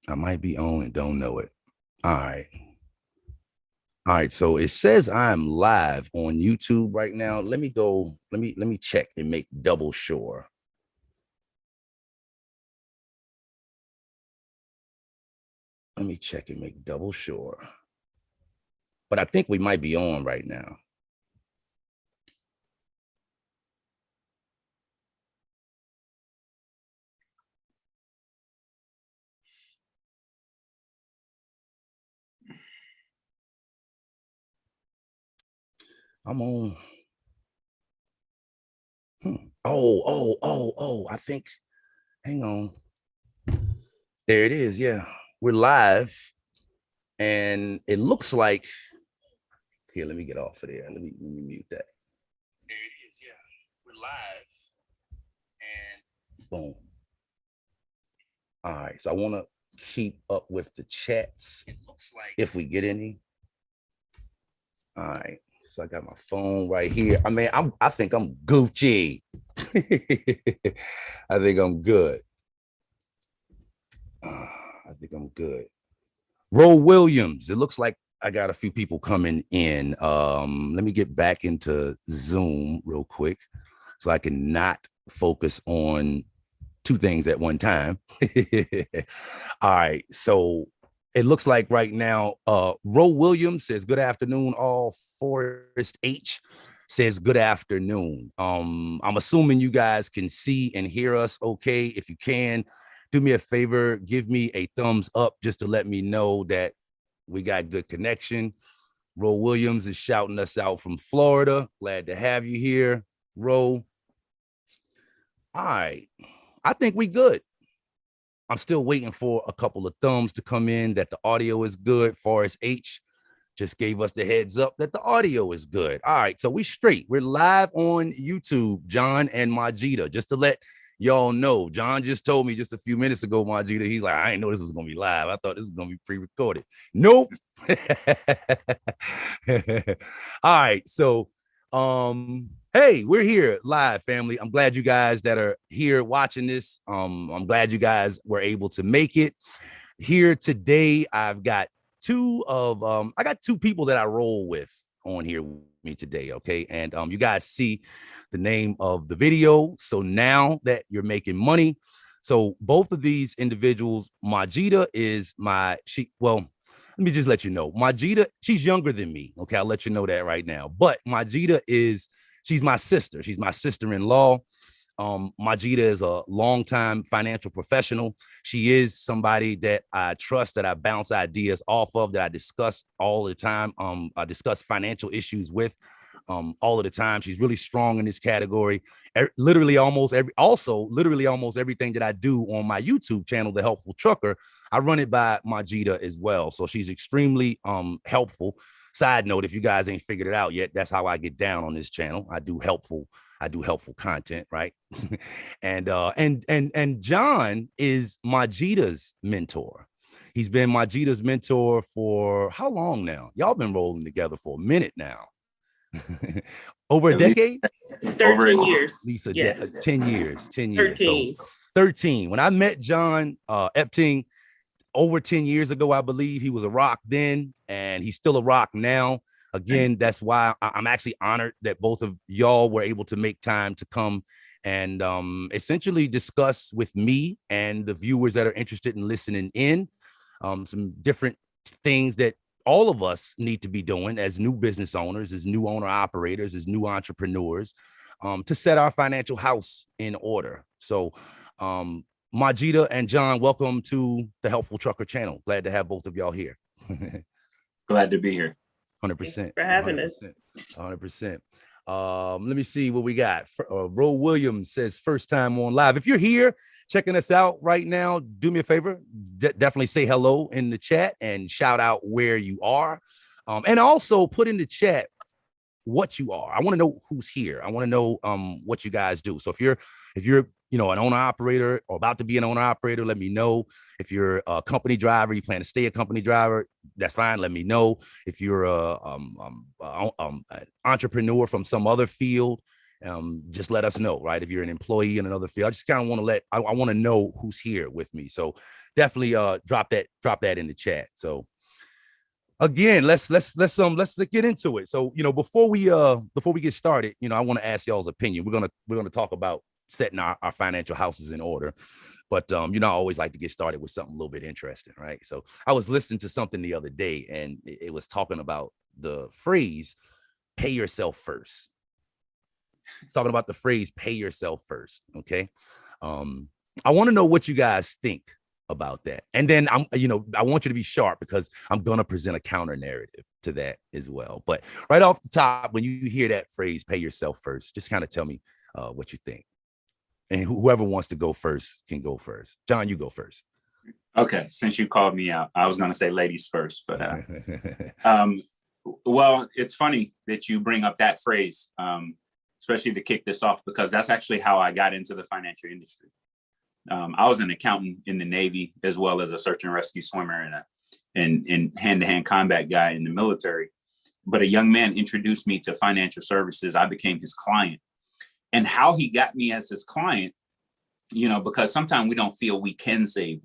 I might be on and don't know it. All right. All right. So it says I'm live on YouTube right now. Let me go. Let me check and make double sure. Let me check and make double sure. But I think we might be on right now. I'm on. Oh. I think, hang on. There it is. Yeah. We're live. And it looks like, here, let me get off of there. Let me mute that. There it is. Yeah. We're live. And boom. All right. So I want to keep up with the chats. It looks like if we get any. All right. So I got my phone right here. I mean, I think I'm Gucci. I think I'm good. I think I'm good. Ro Williams. It looks like I got a few people coming in. Let me get back into Zoom real quick so I can not focus on two things at one time. All right. So it looks like right now, Ro Williams says, good afternoon, all. Forrest H says, good afternoon. I'm assuming you guys can see and hear us okay. If you can, do me a favor, give me a thumbs up just to let me know that we got good connection. Ro Williams is shouting us out from Florida. Glad to have you here, Ro. All right. I think we good. I'm still waiting for a couple of thumbs to come in that the audio is good. Forrest H just gave us the heads up that the audio is good. All right, so we straight. We're live on YouTube, John and Majida. Just to let y'all know, John just told me just a few minutes ago, Majida, he's like, I didn't know this was gonna be live. I thought this was gonna be pre-recorded. Nope. All right, so hey, we're here live, family. I'm glad you guys that are here watching this. I'm glad you guys were able to make it here today. I've got I got two people that I roll with on here with me today. Okay. And you guys see the name of the video. So now that you're making money. So both of these individuals, Majida is well, let me just let you know, Majida, she's younger than me. Okay. I'll let you know that right now. But Majida she's my sister. She's my sister-in-law. Majida is a longtime financial professional. She is somebody that I trust, that I bounce ideas off of, that I discuss all the time. I discuss financial issues with all of the time. She's really strong in this category. Literally almost everything that I do on my YouTube channel, The Helpful Trucker, I run it by Majida as well. So she's extremely helpful. Side note, if you guys ain't figured it out yet, that's how I get down on this channel. I do helpful content, right? and John is Majida's mentor. He's been Majida's mentor for how long now? Y'all been rolling together for a minute now. Over a decade? 13 years. At least 10 years. 10 years. 13. So 13. When I met John Epting over 10 years ago, I believe, he was a rock then, and he's still a rock now. Again, that's why I'm actually honored that both of y'all were able to make time to come and essentially discuss with me and the viewers that are interested in listening in some different things that all of us need to be doing as new business owners, as new owner operators, as new entrepreneurs, to set our financial house in order. So Majida and John, welcome to the Helpful Trucker channel. Glad to have both of y'all here. Glad to be here. 100%. For having us. 100%. Let me see what we got. Ro Williams says first time on live. If you're here checking us out right now, do me a favor. Definitely say hello in the chat and shout out where you are. And also put in the chat what you are. I want to know who's here. I want to know what you guys do. So if you're an owner operator or about to be an owner operator, let me know. If you're a company driver, you plan to stay a company driver, that's fine. Let me know. If you're an entrepreneur from some other field just let us know, right? If you're an employee in another field, I just kind of want to I want to know who's here with me. So definitely drop that in the chat. So again, let's get into it. So, before we get started, I want to ask y'all's opinion. We're gonna talk about setting our financial houses in order. But I always like to get started with something a little bit interesting, right? So I was listening to something the other day, and it was talking about the phrase "pay yourself first." It's talking about the phrase "pay yourself first." Okay, I want to know what you guys think about that, and then I want you to be sharp because I'm gonna present a counter narrative to that as well. But right off the top, when you hear that phrase "pay yourself first," just kind of tell me what you think. And whoever wants to go first can go first. John, you go first. Okay, since you called me out, I was going to say ladies first, but well, it's funny that you bring up that phrase, especially to kick this off, because that's actually how I got into the financial industry. I was an accountant in the Navy, as well as a search and rescue swimmer and hand-to-hand combat guy in the military. But a young man introduced me to financial services. I became his client. And how he got me as his client, because sometimes we don't feel we can save,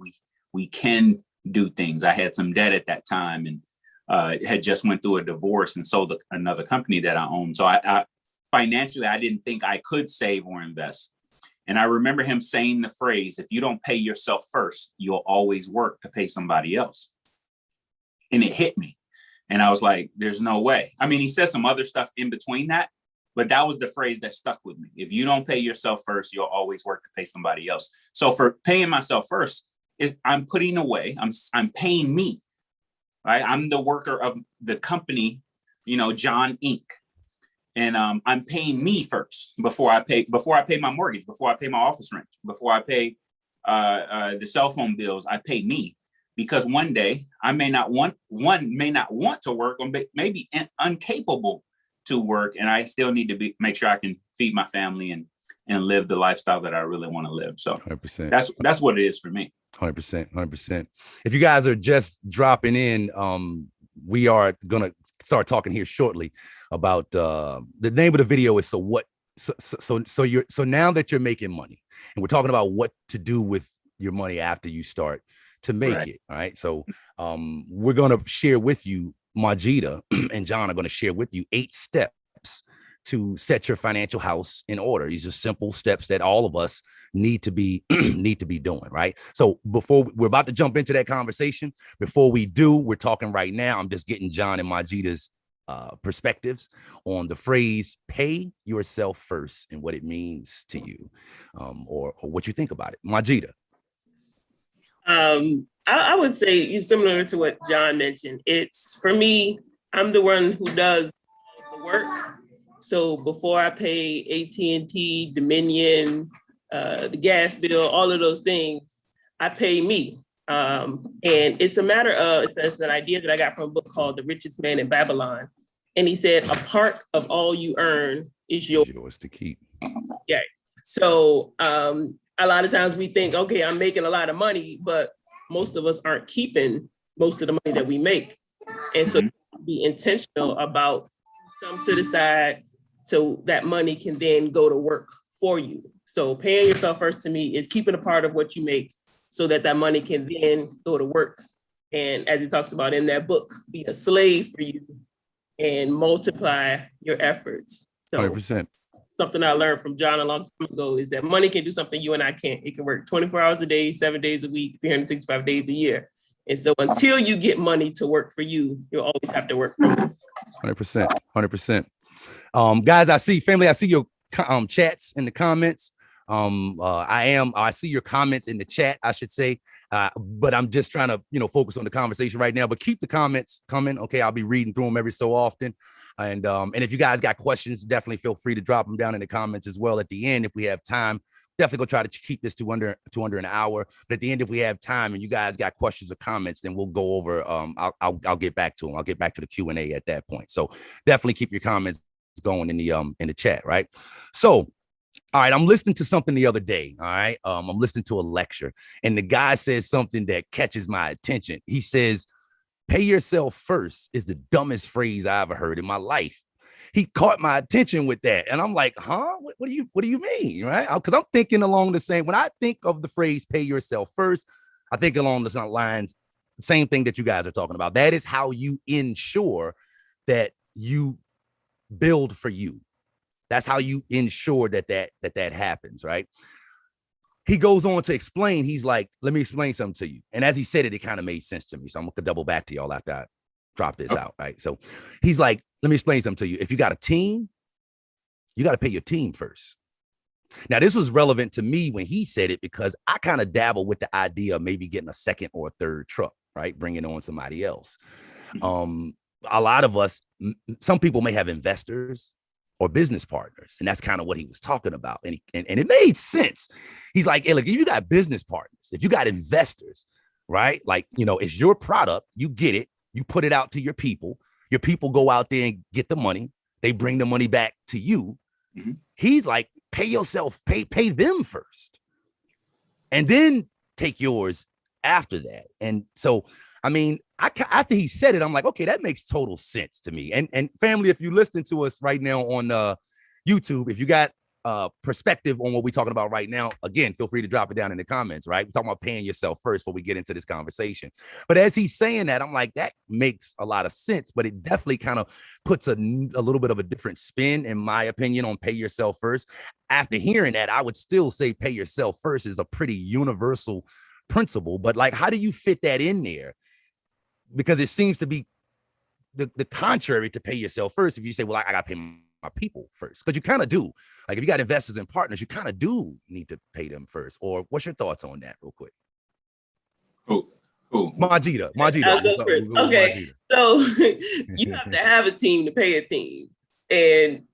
we can do things. I had some debt at that time and had just went through a divorce and sold another company that I owned. So I financially, I didn't think I could save or invest. And I remember him saying the phrase, if you don't pay yourself first, you'll always work to pay somebody else. And it hit me. And I was like, there's no way. I mean, he said some other stuff in between that, but that was the phrase that stuck with me. If you don't pay yourself first, you'll always work to pay somebody else. So for paying myself first, I'm putting away, I'm paying me, right? I'm the worker of the company, John Inc. And I'm paying me first before I pay my mortgage, before I pay my office rent, before I pay the cell phone bills. I pay me, because one day I may not want to work, or maybe incapable to work, and I still need to make sure I can feed my family and live the lifestyle that I really want to live. So 100%. That's what it is for me. 100%. If you guys are just dropping in, we are gonna start talking here shortly about the name of the video is so now that you're making money, and we're talking about what to do with your money after you start to make it. All right. So we're gonna share with you, Majida and John are going to share with you 8 steps to set your financial house in order. These are simple steps that all of us need to be doing, right? So before we're about to jump into that conversation, before we do, we're talking right now. I'm just getting John and Majida's perspectives on the phrase "pay yourself first" and what it means to you, or what you think about it. Majida. I would say similar to what John mentioned. It's, for me, I'm the one who does the work. So before I pay AT&T, Dominion, the gas bill, all of those things, I pay me. And it's a matter of, it's an idea that I got from a book called The Richest Man in Babylon. And he said, a part of all you earn is yours to keep. Yeah. So a lot of times we think, okay, I'm making a lot of money, but most of us aren't keeping most of the money that we make. And so be intentional about some to the side so that money can then go to work for you. So paying yourself first, to me, is keeping a part of what you make so that that money can then go to work. And as he talks about in that book, be a slave for you and multiply your efforts. So 100%. Something I learned from John a long time ago is that money can do something you and I can't. It can work 24 hours a day, 7 days a week, 365 days a year. And so until you get money to work for you, you'll always have to work for you. 100%. 100%. Guys, I see your chats in the comments. I see your comments in the chat, I should say. But I'm just trying to, focus on the conversation right now. But keep the comments coming. Okay, I'll be reading through them every so often. And if you guys got questions, definitely feel free to drop them down in the comments as well. At the end, if we have time, definitely gonna try to keep this to under an hour. But at the end, if we have time and you guys got questions or comments, then we'll go over. I'll get back to them. I'll get back to the Q&A at that point. So definitely keep your comments going in the chat, right? So. All right, I'm listening to something the other day. All right, I'm listening to a lecture, and the guy says something that catches my attention. He says, "Pay yourself first" is the dumbest phrase I ever heard in my life. he caught my attention with that. And I'm like, huh? What do you mean? Right? Because I'm thinking along the same, when I think of the phrase pay yourself first, I think along the lines, same thing that you guys are talking about. That is how you ensure that you build for you. That's how you ensure that happens, right? He goes on to explain. He's like, let me explain something to you. And as he said it, it kind of made sense to me. So I'm going to double back to y'all after I drop this out, right? So he's like, let me explain something to you. If you got a team, you got to pay your team first. Now, this was relevant to me when he said it because I kind of dabble with the idea of maybe getting a second or a third truck, right? Bringing on somebody else. A lot of us, some people may have investors or business partners. And that's kind of what he was talking about. And it made sense. He's like, hey, look, if you got business partners, if you got investors, right? Like, it's your product, you get it, you put it out to your people go out there and get the money. They bring the money back to you. Mm-hmm. He's like, pay yourself, pay them first. And then take yours after that. And so, I mean, after he said it, I'm like, okay, that makes total sense to me. And family, if you're listening to us right now on YouTube, if you got perspective on what we're talking about right now, again, feel free to drop it down in the comments, right? We're talking about paying yourself first before we get into this conversation. But as he's saying that, I'm like, that makes a lot of sense, but it definitely kind of puts a little bit of a different spin, in my opinion, on pay yourself first. After hearing that, I would still say pay yourself first is a pretty universal principle, but like, how do you fit that in there? Because it seems to be the contrary to pay yourself first. If you say, well, I got to pay my people first, because you kind of do. Like if you got investors and partners, you kind of do need to pay them first. Or what's your thoughts on that real quick? Who? Majida. I'll go first. Okay. So you have to have a team to pay a team. And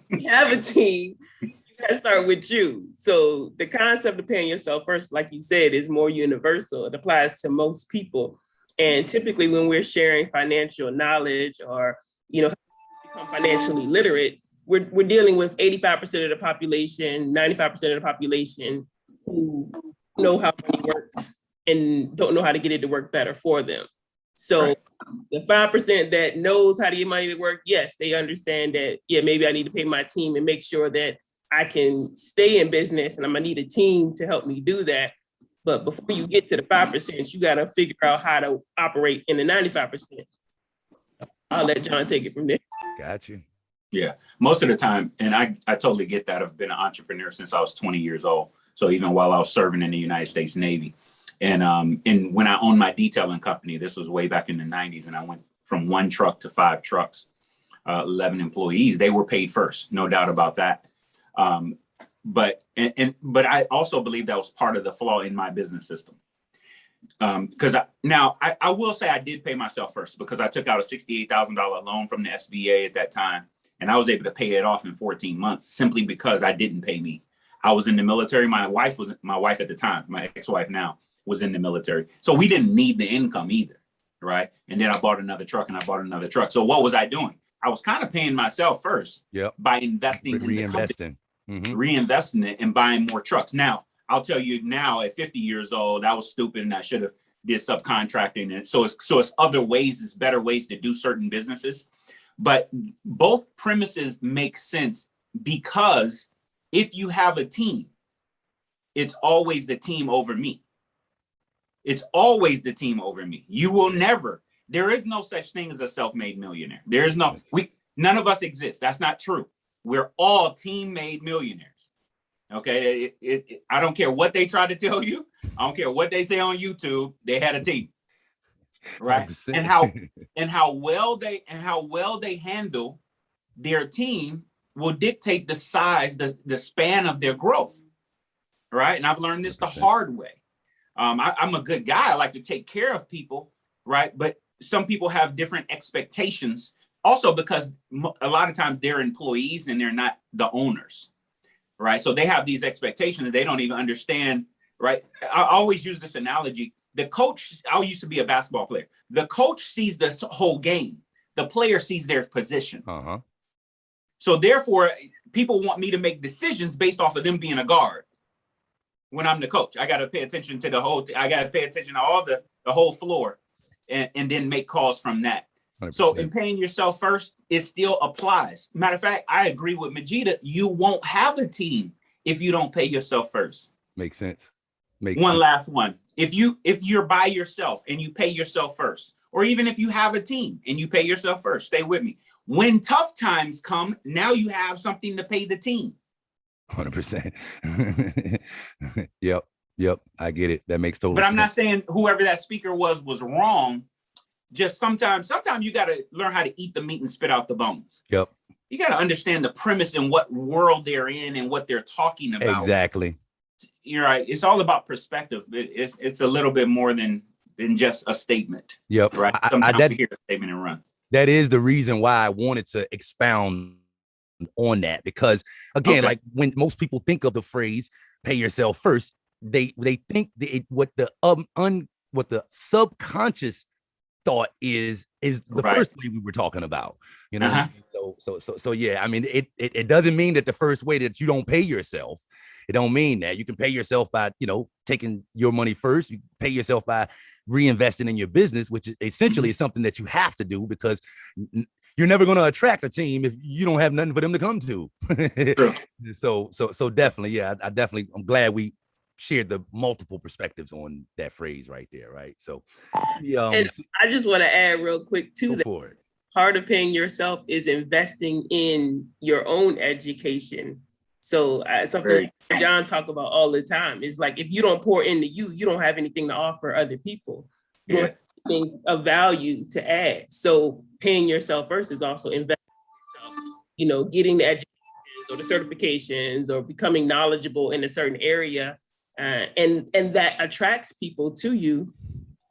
you have a team, you got to start with you. So the concept of paying yourself first, like you said, is more universal. It applies to most people. And typically when we're sharing financial knowledge or, become financially literate, we're dealing with 85% of the population, 95% of the population who know how money works and don't know how to get it to work better for them. So the 5% that knows how to get money to work, yes, they understand that, yeah, maybe I need to pay my team and make sure that I can stay in business and I'm gonna need a team to help me do that. But before you get to the 5%, you got to figure out how to operate in the 95%. I'll let John take it from there. Got you. Yeah, most of the time, and I totally get that. I've been an entrepreneur since I was 20 years old. So even while I was serving in the United States Navy. And when I owned my detailing company, this was way back in the 90s, and I went from 1 truck to 5 trucks, 11 employees. They were paid first, no doubt about that. But I also believe that was part of the flaw in my business system. Because I will say I did pay myself first, because I took out a $68,000 loan from the SBA at that time, and I was able to pay it off in 14 months simply because I didn't pay me. I was in the military. My wife at the time, my ex-wife now, was in the military. So we didn't need the income either, right? And then I bought another truck and I bought another truck. So what was I doing? I was kind of paying myself first by investing in the company. Reinvesting it and buying more trucks. Now, I'll tell you now at 50 years old, I was stupid and I should have did subcontracting. And so it's other ways, it's better ways to do certain businesses. But both premises make sense, because if you have a team, it's always the team over me. It's always the team over me. You will never, there is no such thing as a self-made millionaire. There is no, none of us exist. That's not true. We're all team-made millionaires. Okay. I don't care what they try to tell you. I don't care what they say on YouTube. They had a team, right? 100%. and how well they handle their team will dictate the size, the span of their growth, right? And I've learned this 100%. The hard way. I'm a good guy. I like to take care of people, right? But some people have different expectations. Also, because a lot of times they're employees and they're not the owners, right? So they have these expectations they don't even understand, right? I always use this analogy. The coach, I used to be a basketball player. The coach sees the whole game. The player sees their position. So therefore, people want me to make decisions based off of them being a guard. When I'm the coach, I got to pay attention to I got to pay attention to all the whole floor and then make calls from that. So 100%. in paying yourself first, it still applies. Matter of fact, I agree with Majida. You won't have a team if you don't pay yourself first. Makes sense. One last one. If you're by yourself and you pay yourself first, or even if you have a team and you pay yourself first, stay with me. When tough times come, now you have something to pay the team. 100%. Yep. I get it. That makes total sense. But I'm not saying whoever that speaker was wrong. Just sometimes you got to learn how to eat the meat and spit out the bones. Yep. You got to understand the premise and what world they're in and what they're talking about. Exactly. You're right. It's all about perspective. It's a little bit more than just a statement. Yep. Right. Sometimes we hear a statement and run. That is the reason why I wanted to expound on that, because again, like when most people think of the phrase "pay yourself first," they think what the subconscious thought is the first way we were talking about, you know. So yeah, I mean, it doesn't mean that the first way that you don't pay yourself. It don't mean that. You can pay yourself by, taking your money first. You pay yourself by reinvesting in your business, which essentially is something that you have to do, because you're never going to attract a team if you don't have nothing for them to come to. So definitely, yeah, I'm glad we shared the multiple perspectives on that phrase right there, right? So, and I just want to add real quick to that. Part of paying yourself is investing in your own education. So something John talk about all the time is like, if you don't pour into you, you don't have anything to offer other people. You don't have anything of value to add. So paying yourself first is also investing in yourself, getting the educations or the certifications or becoming knowledgeable in a certain area. And that attracts people to you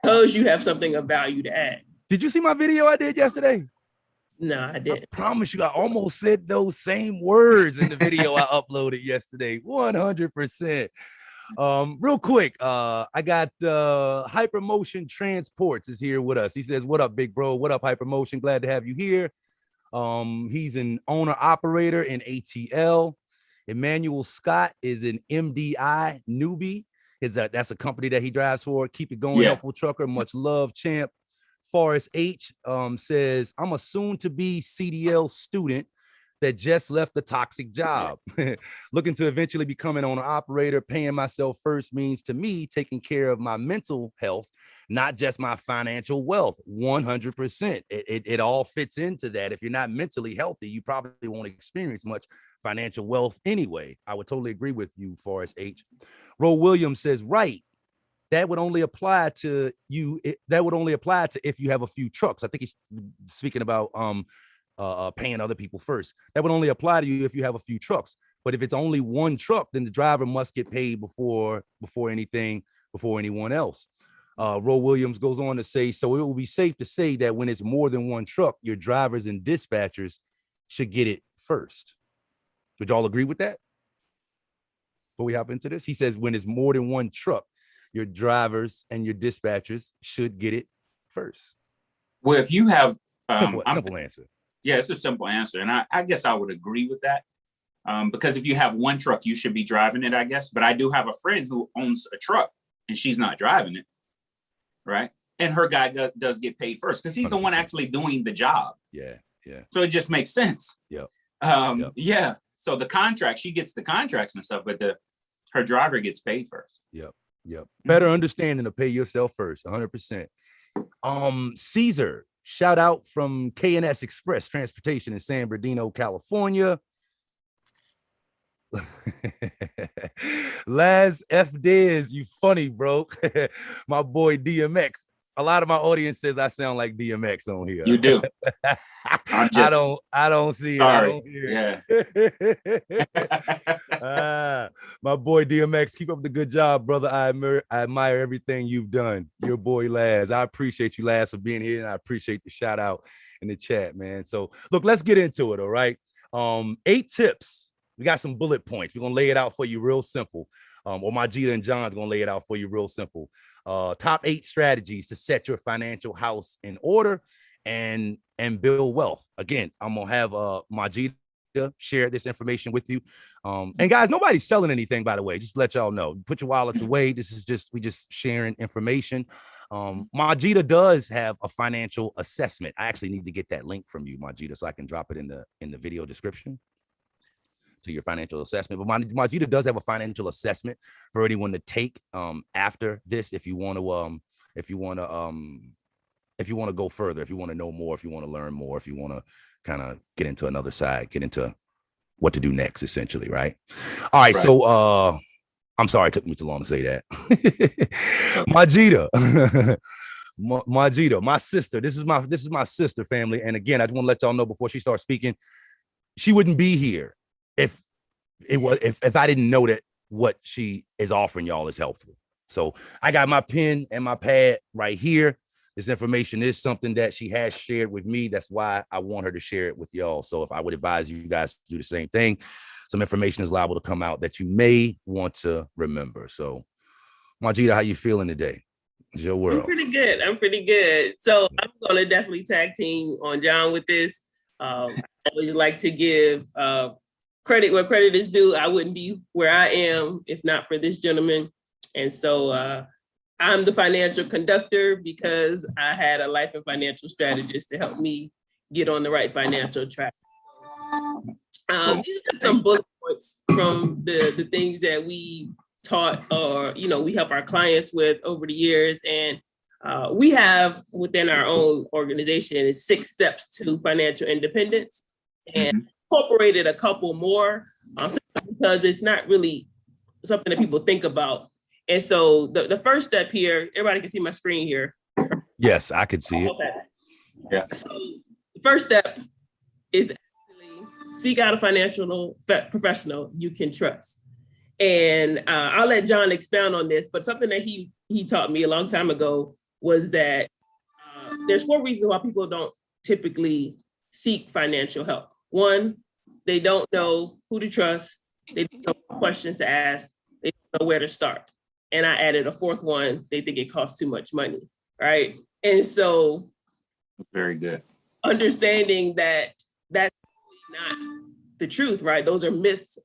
because you have something of value to add. Did you see my video I did yesterday? No, I didn't. I promise you, I almost said those same words in the video I uploaded yesterday. 100%. Real quick, I got Hypermotion Transports is here with us. He says, "What up, big bro? What up, Hypermotion? Glad to have you here." He's an owner operator in ATL. Emmanuel Scott is an MDI newbie. That's a company that he drives for. Keep it going, helpful trucker. Much love, champ. Forrest H says, "I'm a soon-to-be CDL student that just left the toxic job. Looking to eventually become an owner-operator. Paying myself first means to me taking care of my mental health, not just my financial wealth." 100%. It all fits into that. If you're not mentally healthy, you probably won't experience much financial wealth anyway. I would totally agree with you, Forrest H. Ro Williams says, "Right. That would only apply to you. That would only apply to if you have a few trucks." I think he's speaking about paying other people first. That would only apply to you if you have a few trucks. But if it's only one truck, then the driver must get paid before anyone else. Ro Williams goes on to say, "So it will be safe to say that when it's more than one truck, your drivers and dispatchers should get it first." Would y'all agree with that? Before we hop into this, he says, when it's more than one truck, your drivers and your dispatchers should get it first. Well, if you have simple answer. Yeah, it's a simple answer. And I guess I would agree with that. Because if you have one truck, you should be driving it, I guess. But I do have a friend who owns a truck and she's not driving it. Right. And her guy does get paid first because he's 100%. The one actually doing the job. Yeah. So it just makes sense. Yep. Yeah. So the contract, she gets the contracts and stuff, but her driver gets paid first. Yep. Better understanding to pay yourself first. 100%. Caesar, shout out from K&S Express Transportation in San Bernardino, California. Laz F. Diz, you funny, bro. My boy DMX. A lot of my audience says I sound like DMX on here. You do. I don't see it. Sorry. I don't hear it. My boy DMX, keep up the good job, brother. I admire everything you've done. Your boy Laz. I appreciate you, Laz, for being here, and I appreciate the shout out in the chat, man. So look, let's get into it. All right. 8 tips. We got some bullet points. We're gonna lay it out for you real simple. Or my Gita and John's gonna lay it out for you real simple. Top 8 strategies to set your financial house in order and build wealth. Again, I'm gonna have Majida share this information with you. And guys, nobody's selling anything, by the way, just to let y'all know. Put your wallets away. This is just, we just sharing information. Majida does have a financial assessment. I actually need to get that link from you, Majida, so I can drop it in the video description to your financial assessment. But Majida does have a financial assessment for anyone to take after this, if you want to go further, if you want to know more, if you want to learn more, if you want to kind of get into another side, get into what to do next, essentially, right? All right. So I'm sorry it took me too long to say that. Majida. Majida, my sister. This is my sister, family. And again, I just want to let y'all know before she starts speaking, she wouldn't be here if I didn't know that what she is offering y'all is helpful. So I got my pen and my pad right here. This information is something that she has shared with me. That's why I want her to share it with y'all. So if I would advise you guys to do the same thing, some information is liable to come out that you may want to remember. So Majida, how you feeling today? It's your world. I'm pretty good. So I'm going to definitely tag team on John with this. I always like to give credit where credit is due. I wouldn't be where I am if not for this gentleman. And so I'm the financial conductor because I had a life and financial strategist to help me get on the right financial track. These are some bullet points from the things that we taught or, we help our clients with over the years. And we have within our own organization is 6 steps to financial independence and incorporated a couple more because it's not really something that people think about. And so the first step here, everybody can see my screen here. Yes, I could see it. Okay. Yeah. So the first step is actually seek out a financial professional you can trust. And I'll let John expound on this, but something that he taught me a long time ago was that there's 4 reasons why people don't typically seek financial help. 1, they don't know who to trust. They don't know what questions to ask. They don't know where to start. And I added a 4th one. They think it costs too much money, right? And so, very good. Understanding that that's not the truth, right? Those are myths,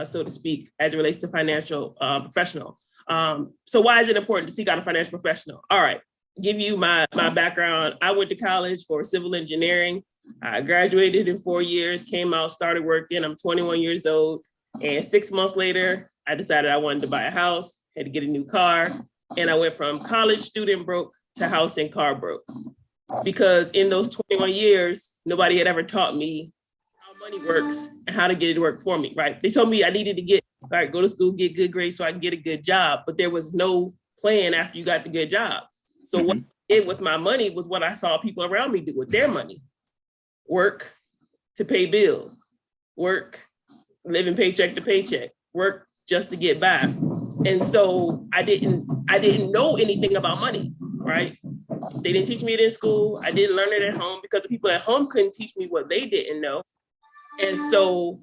so to speak, as it relates to financial professional. So why is it important to seek out a financial professional? All right, give you my background. I went to college for civil engineering. I graduated in 4 years, came out, started working. I'm 21 years old. And 6 months later, I decided I wanted to buy a house, had to get a new car. And I went from college student broke to house and car broke. Because in those 21 years, nobody had ever taught me how money works and how to get it to work for me, right? They told me I needed to go to school, get good grades so I can get a good job. But there was no plan after you got the good job. So what I did with my money was what I saw people around me do with their money. Work to pay bills, work, living paycheck to paycheck, work just to get by. And so I didn't know anything about money, right? They didn't teach me it in school. I didn't learn it at home because the people at home couldn't teach me what they didn't know. And so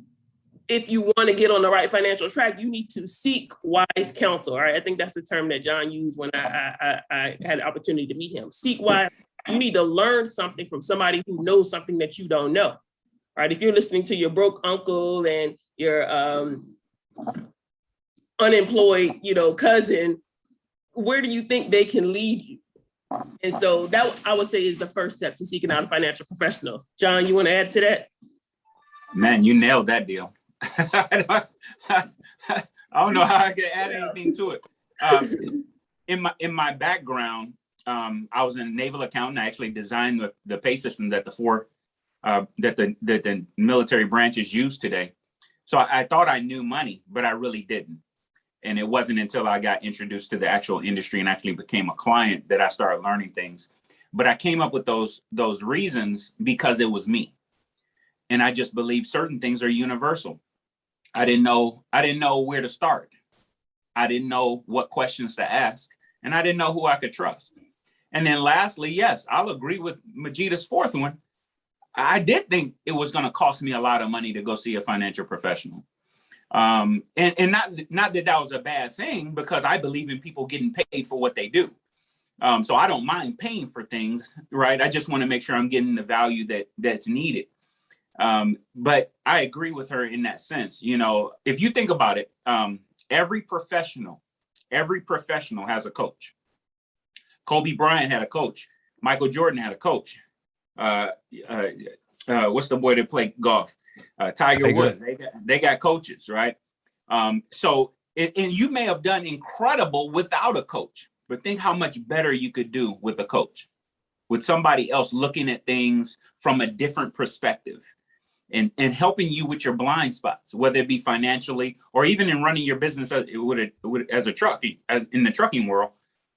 if you want to get on the right financial track, you need to seek wise counsel, right? I think that's the term that John used when I had the opportunity to meet him. Seek wise. You need to learn something from somebody who knows something that you don't know, right? If you're listening to your broke uncle and your unemployed, cousin, where do you think they can lead you? And so that I would say is the first step to seeking out a financial professional. John, you want to add to that? Man, you nailed that deal. I don't know how I can add anything to it. In my background, I was a naval accountant. I actually designed the pay system that the military branches use today. So I thought I knew money, but I really didn't. And it wasn't until I got introduced to the actual industry and actually became a client that I started learning things. But I came up with those reasons because it was me. And I just believe certain things are universal. I didn't know where to start. I didn't know what questions to ask, and I didn't know who I could trust. And then lastly, yes, I'll agree with Majida's 4th one. I did think it was going to cost me a lot of money to go see a financial professional. And not that was a bad thing, because I believe in people getting paid for what they do. So I don't mind paying for things, right? I just want to make sure I'm getting the value that's needed. But I agree with her in that sense. You know, if you think about it, every professional has a coach. Kobe Bryant had a coach. Michael Jordan had a coach. What's the boy that played golf? Tiger Woods. They got coaches, right? So and you may have done incredible without a coach, but think how much better you could do with a coach, with somebody else looking at things from a different perspective and helping you with your blind spots, whether it be financially or even in running your business as a trucking, as in the trucking world.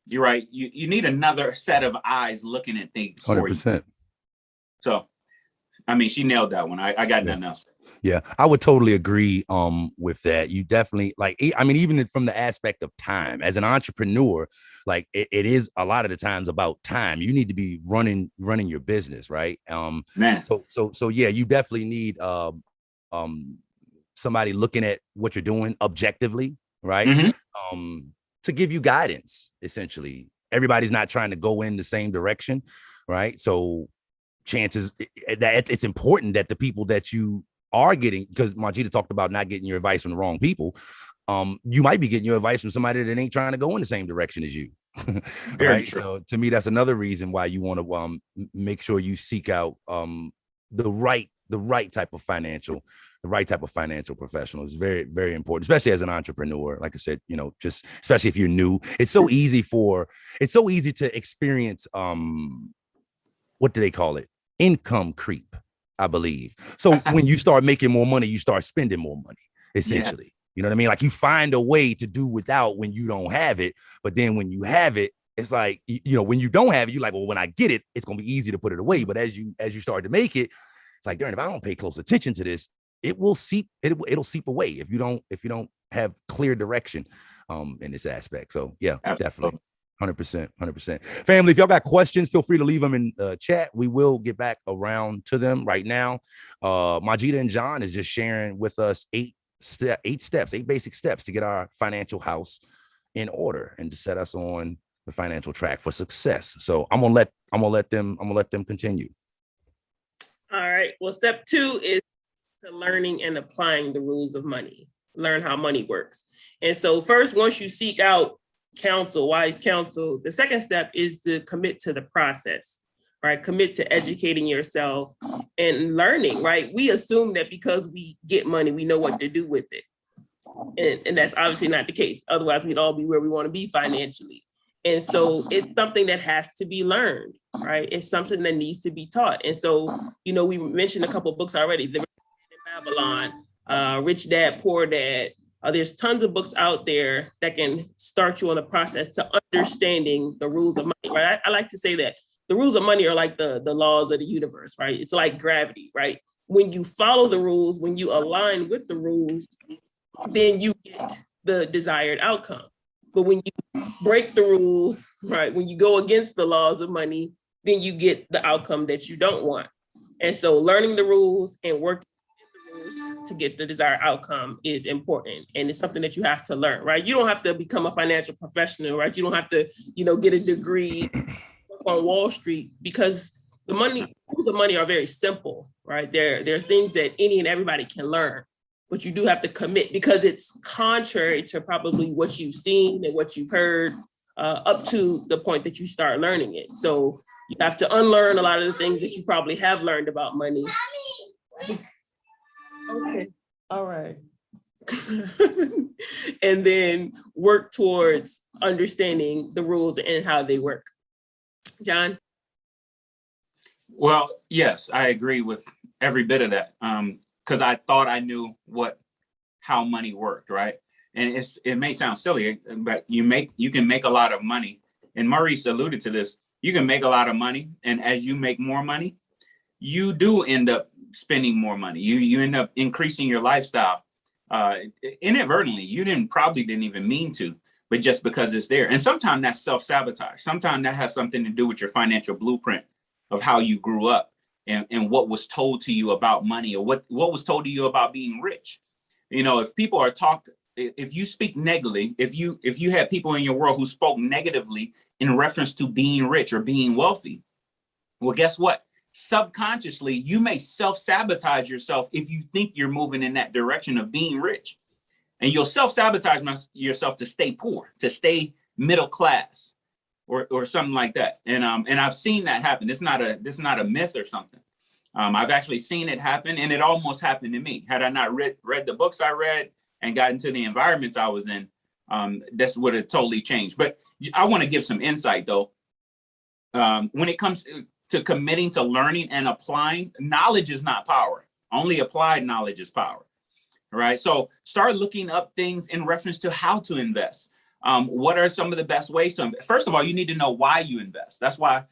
You're right. You need another set of eyes looking at things for 100%. you. So, I mean, she nailed that one. I got nothing else. Yeah, I would totally agree with that. You definitely I mean, even from the aspect of time as an entrepreneur, like it is a lot of the times about time. You need to be running your business, right? Man. So yeah, you definitely need somebody looking at what you're doing objectively, right? Mm-hmm. To give you guidance, essentially. Everybody's not trying to go in the same direction, right? So chances that it's important that the people that you are getting, because Majida talked about not getting your advice from the wrong people. You might be getting your advice from somebody that ain't trying to go in the same direction as you. Right. True. So to me, that's another reason why you want to make sure you seek out the right type of financial professional is very, very important, especially as an entrepreneur. Like I said, you know, just especially if you're new, it's so easy to experience what do they call it? Income creep, I believe. So when you start making more money, you start spending more money, essentially. Yeah. You know what I mean? Like you find a way to do without when you don't have it. But then when you have it, it's like, you know, when you don't have it, you're like, well, when I get it, it's going to be easy to put it away. But as you start to make it, it's like, darn, if I don't pay close attention to this, it will seep. It'll seep away if you don't have clear direction in this aspect. So yeah, definitely. 100%. Family, if y'all got questions, feel free to leave them in chat. We will get back around to them right now. Majida and John is just sharing with us 8 basic steps to get our financial house in order and to set us on the financial track for success. So I'm gonna let them continue. All right. Well, step 2 is to learning and applying the rules of money. Learn how money works. And so first, once you seek out wise counsel, the second step is to commit to the process, right? Commit to educating yourself and learning, right? We assume that because we get money, we know what to do with it. And that's obviously not the case. Otherwise, we'd all be where we want to be financially. And so it's something that has to be learned, right? It's something that needs to be taught. And so, you know, we mentioned a couple of books already, The Rich Dad in Babylon, Rich Dad, Poor Dad. There's tons of books out there that can start you on the process to understanding the rules of money, right? I like to say that the rules of money are like the laws of the universe, right? It's like gravity, right? When you follow the rules, when you align with the rules, then you get the desired outcome. But when you break the rules, right, when you go against the laws of money, then you get the outcome that you don't want. And so learning the rules and working to get the desired outcome is important. And it's something that you have to learn, right? You don't have to become a financial professional, right? You don't have to, you know, get a degree on Wall Street, because the rules of money are very simple, right? There are things that any and everybody can learn, but you do have to commit because it's contrary to probably what you've seen and what you've heard up to the point that you start learning it. So you have to unlearn a lot of the things that you probably have learned about money. Okay, all right. And then work towards understanding the rules and how they work. John? Well, yes, I agree with every bit of that. Because I thought I knew how money worked, right? And it may sound silly, but you can make a lot of money. And Maurice alluded to this. You can make a lot of money, and as you make more money, you do end up spending more money. You end up increasing your lifestyle inadvertently. You probably didn't even mean to, but just because it's there. And sometimes that's self-sabotage. Sometimes that has something to do with your financial blueprint of how you grew up and what was told to you about money, or what was told to you about being rich. You know, if you speak negatively, if you had people in your world who spoke negatively in reference to being rich or being wealthy, well, guess what? subconsciously, you may self-sabotage yourself if you think you're moving in that direction of being rich. And you'll self-sabotage yourself to stay poor, to stay middle class, or something like that. And I've seen that happen. This is not a myth or something. I've actually seen it happen, and it almost happened to me. Had I not read the books I read and got into the environments I was in, this would have totally changed. But I want to give some insight, though. When it comes to committing to learning and applying, knowledge is not power. Only applied knowledge is power. Right? So start looking up things in reference to how to invest. What are some of the best ways to invest? First of all, you need to know why you invest. That's why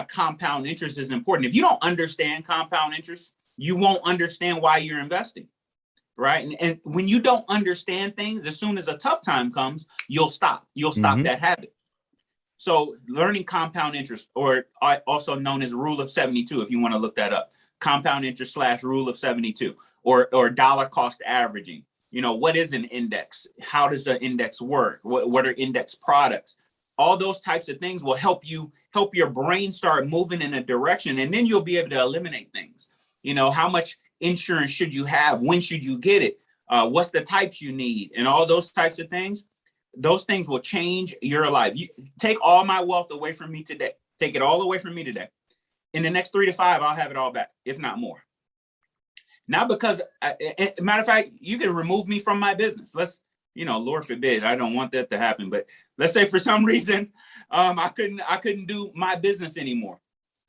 compound interest is important. If you don't understand compound interest, you won't understand why you're investing. Right? And when you don't understand things, as soon as a tough time comes, you'll stop. You'll stop that habit. So learning compound interest, or also known as rule of 72, if you want to look that up, compound interest / rule of 72, or dollar cost averaging. You know, what is an index? How does an index work? What are index products? All those types of things will help your brain start moving in a direction, and then you'll be able to eliminate things. You know, how much insurance should you have? When should you get it? What's the types you need? And all those types of things. Those things will change your life. You take all my wealth away from me today. Take it all away from me today. In the next 3 to 5, I'll have it all back, if not more. Not because, matter of fact, you can remove me from my business. Lord forbid, I don't want that to happen. But let's say for some reason, I couldn't do my business anymore,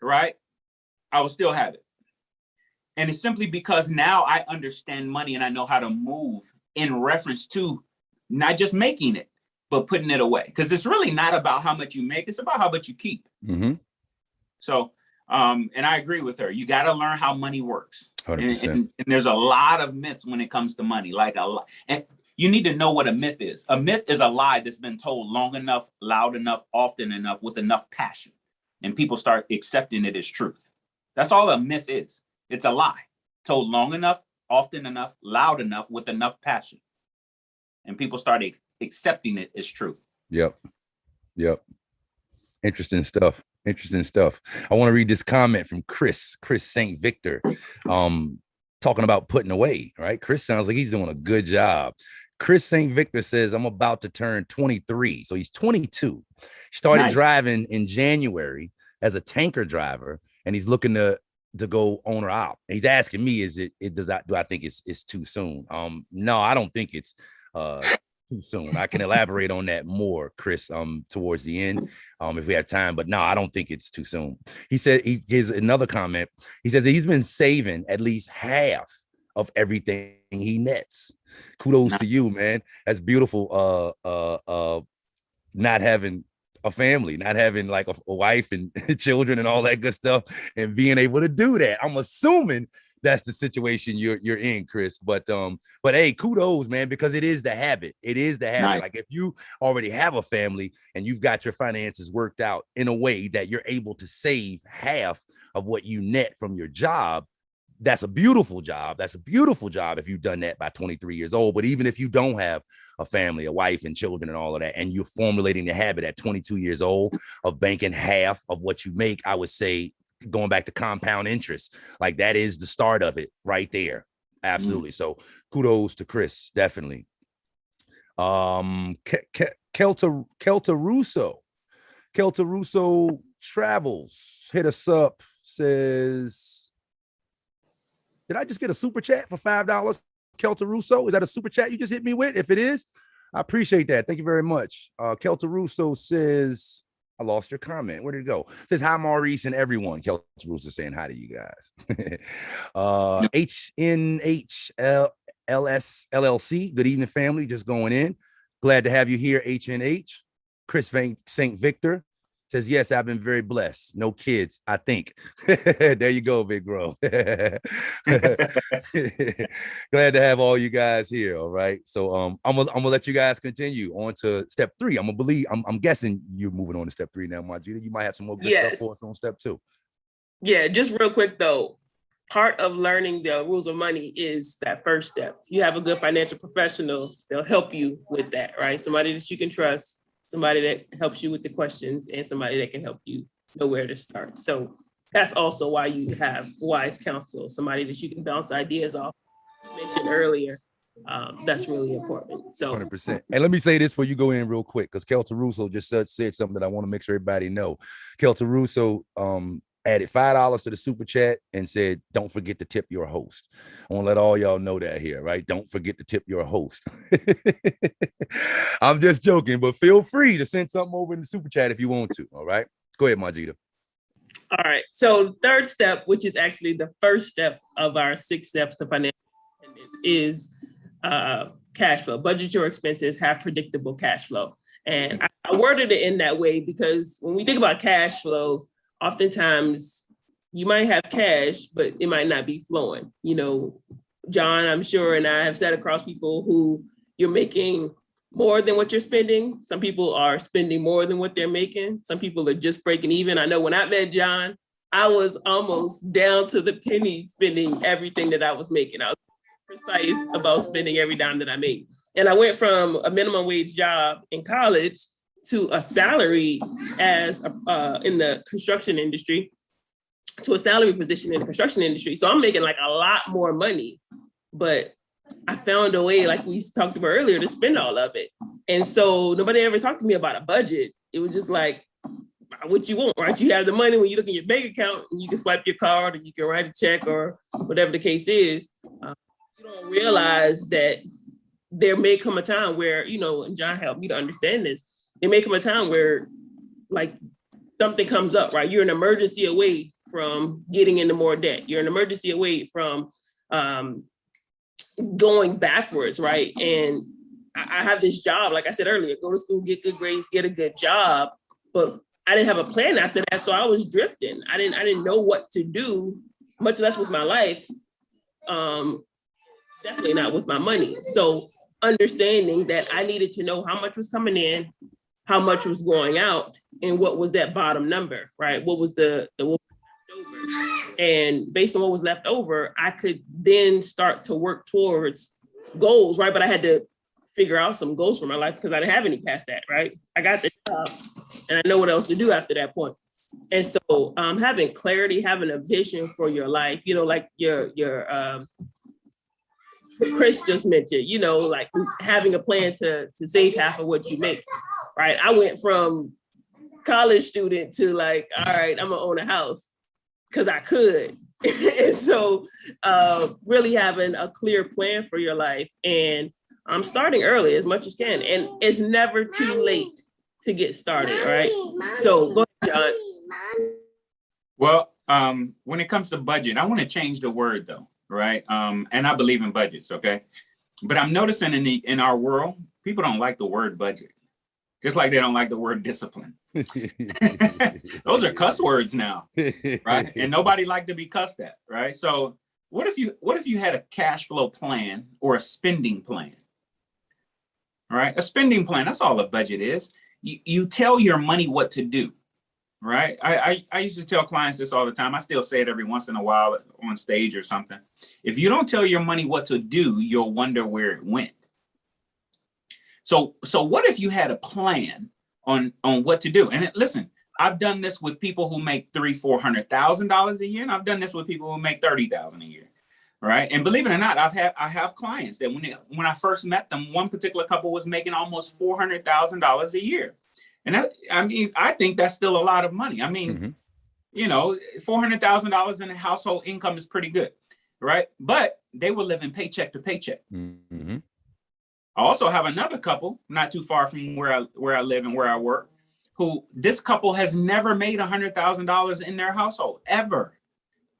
right? I will still have it. And it's simply because now I understand money and I know how to move in reference to not just making it, but putting it away. Because it's really not about how much you make. It's about how much you keep. Mm-hmm. So, and I agree with her. You got to learn how money works. And there's a lot of myths when it comes to money, like a lot. And you need to know what a myth is. A myth is a lie that's been told long enough, loud enough, often enough, with enough passion. And people start accepting it as truth. That's all a myth is. It's a lie told long enough, often enough, loud enough, with enough passion. And people started accepting it as truth. Yep. Interesting stuff. I want to read this comment from Chris St. Victor, talking about putting away, right? Chris sounds like he's doing a good job. Chris St. Victor says, I'm about to turn 23. So he's 22. Started driving in January as a tanker driver, and he's looking to go owner op. And he's asking me, do I think it's too soon? No, I don't think it's too soon. I can elaborate on that more, Chris, towards the end, if we have time. But no, I don't think it's too soon. He said, he gives another comment. He says that he's been saving at least half of everything he nets. Kudos to you, man. That's beautiful. Not having a family, not having like a wife and children and all that good stuff, and being able to do that. I'm assuming that's the situation you're in, Chris. But hey, kudos, man, because it is the habit. It is the habit. Nice. Like if you already have a family and you've got your finances worked out in a way that you're able to save half of what you net from your job, that's a beautiful job. That's a beautiful job if you've done that by 23 years old. But even if you don't have a family, a wife and children and all of that, and you're formulating the habit at 22 years old of banking half of what you make, I would say, going back to compound interest, like that is the start of it right there. Absolutely. So kudos to Chris, definitely. Kelta Russo travels, hit us up, says, did I just get a super chat for $5? Kelta Russo, is that a super chat you just hit me with? If it is, I appreciate that. Thank you very much. Kelta Russo says, I lost your comment. Where did it go? It says, hi, Maurice and everyone. Kelta Russo saying hi to you guys. HNHLS LLC. Good evening, family. Just going in. Glad to have you here, HNH. Chris St. Victor says, yes, I've been very blessed. No kids, I think. There you go, Big Bro. Glad to have all you guys here. All right. So I'm gonna let you guys continue on to step 3. I'm guessing you're moving on to step 3 now, Margita. You might have some more good stuff for us on step 2. Yeah, just real quick though. Part of learning the rules of money is that first step. You have a good financial professional, they'll help you with that, right? Somebody that you can trust, somebody that helps you with the questions, and somebody that can help you know where to start. So That's also why you have wise counsel, somebody that you can bounce ideas off. You mentioned earlier. That's really important. So 100%. And let me say this before you go in real quick, because Kelton Russo just said something that I want to make sure everybody know. Kelton Russo added $5 to the super chat and said, don't forget to tip your host. I want to let all y'all know that here, right? Don't forget to tip your host. I'm just joking, but feel free to send something over in the super chat if you want to. All right. Go ahead, Majida. All right. So third step, which is actually the first step of our 6 steps to financial independence, is cash flow. Budget your expenses, have predictable cash flow. And I worded it in that way because when we think about cash flow, oftentimes you might have cash, but it might not be flowing. You know, John, I'm sure, and I have sat across people who you're making more than what you're spending. Some people are spending more than what they're making. Some people are just breaking even. I know when I met John, I was almost down to the penny spending everything that I was making. I was precise about spending every dime that I made. And I went from a minimum wage job in college to a salary as in the construction industry, to a salary position in the construction industry. So I'm making like a lot more money, but I found a way, like we talked about earlier, to spend all of it. And so nobody ever talked to me about a budget. It was just like, what you want, right? You have the money when you look in your bank account and you can swipe your card or you can write a check or whatever the case is. You don't realize that there may come a time where, you know, and John helped me to understand this, there may come a time where like something comes up, right? You're an emergency away from getting into more debt. You're an emergency away from going backwards, right? And I have this job, like I said earlier, go to school, get good grades, get a good job, but I didn't have a plan after that, so I was drifting. I didn't know what to do, much less with my life. Definitely not with my money. So understanding that I needed to know how much was coming in, how much was going out, and what was that bottom number, right? What was the what was left over? And based on what was left over, I could then start to work towards goals, right? But I had to figure out some goals for my life because I didn't have any past that, right? I got the job and I know what else to do after that point. And so having clarity, having a vision for your life, you know, like your Chris just mentioned, you know, like having a plan to save half of what you make, right? I went from college student to like, all right, I'm gonna own a house because I could. And so really having a clear plan for your life, and I'm starting early as much as can. And it's never too late to get started, right? So go ahead, John. Well, when it comes to budget, I want to change the word though, right? And I believe in budgets, okay? But I'm noticing in our world, people don't like the word budget, just like they don't like the word discipline. Those are cuss words now, right? And nobody like to be cussed at, right? So what if you had a cash flow plan or a spending plan? Right? A spending plan, that's all a budget is. You tell your money what to do, right? I used to tell clients this all the time. I still say it every once in a while on stage or something. If you don't tell your money what to do, you'll wonder where it went. So what if you had a plan on what to do? And listen, I've done this with people who make $300,000-$400,000 a year, and I've done this with people who make $30,000 a year. Right. And believe it or not, I have clients that when I first met them, one particular couple was making almost $400,000 a year. And I think that's still a lot of money. I mean, you know, $400,000 in a household income is pretty good. Right. But they were living paycheck to paycheck. I also have another couple not too far from where I live and where I work, who this couple has never made $100,000 in their household ever.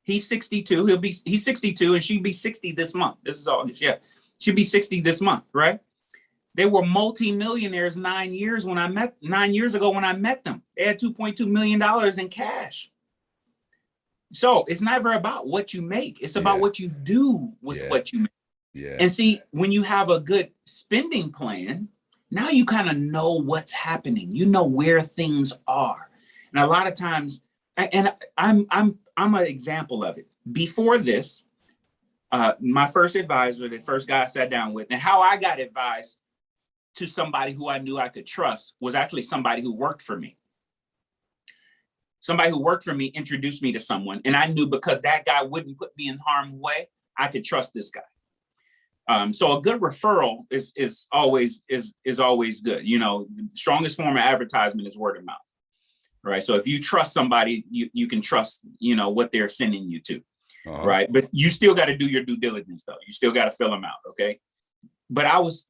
He's 62. He's 62 and she'd be 60 this month. This is August. Yeah. She'd be 60 this month, right? They were multi-millionaires 9 years ago when I met them. They had $2.2 million in cash. So it's never about what you make. It's about what you do with what you make. Yeah. And see, when you have a good spending plan, now you kind of know what's happening. You know where things are. And a lot of times, and I'm an example of it. Before this, my first advisor, the first guy I sat down with, and how I got advised to somebody who I knew I could trust was actually somebody who worked for me. Somebody who worked for me introduced me to someone, and I knew because that guy wouldn't put me in harm's way, I could trust this guy. So a good referral is always good. You know, the strongest form of advertisement is word of mouth, right? So if you trust somebody, you can trust, you know, what they're sending you to, right? But you still got to do your due diligence, though. You still got to fill them out, okay? But I was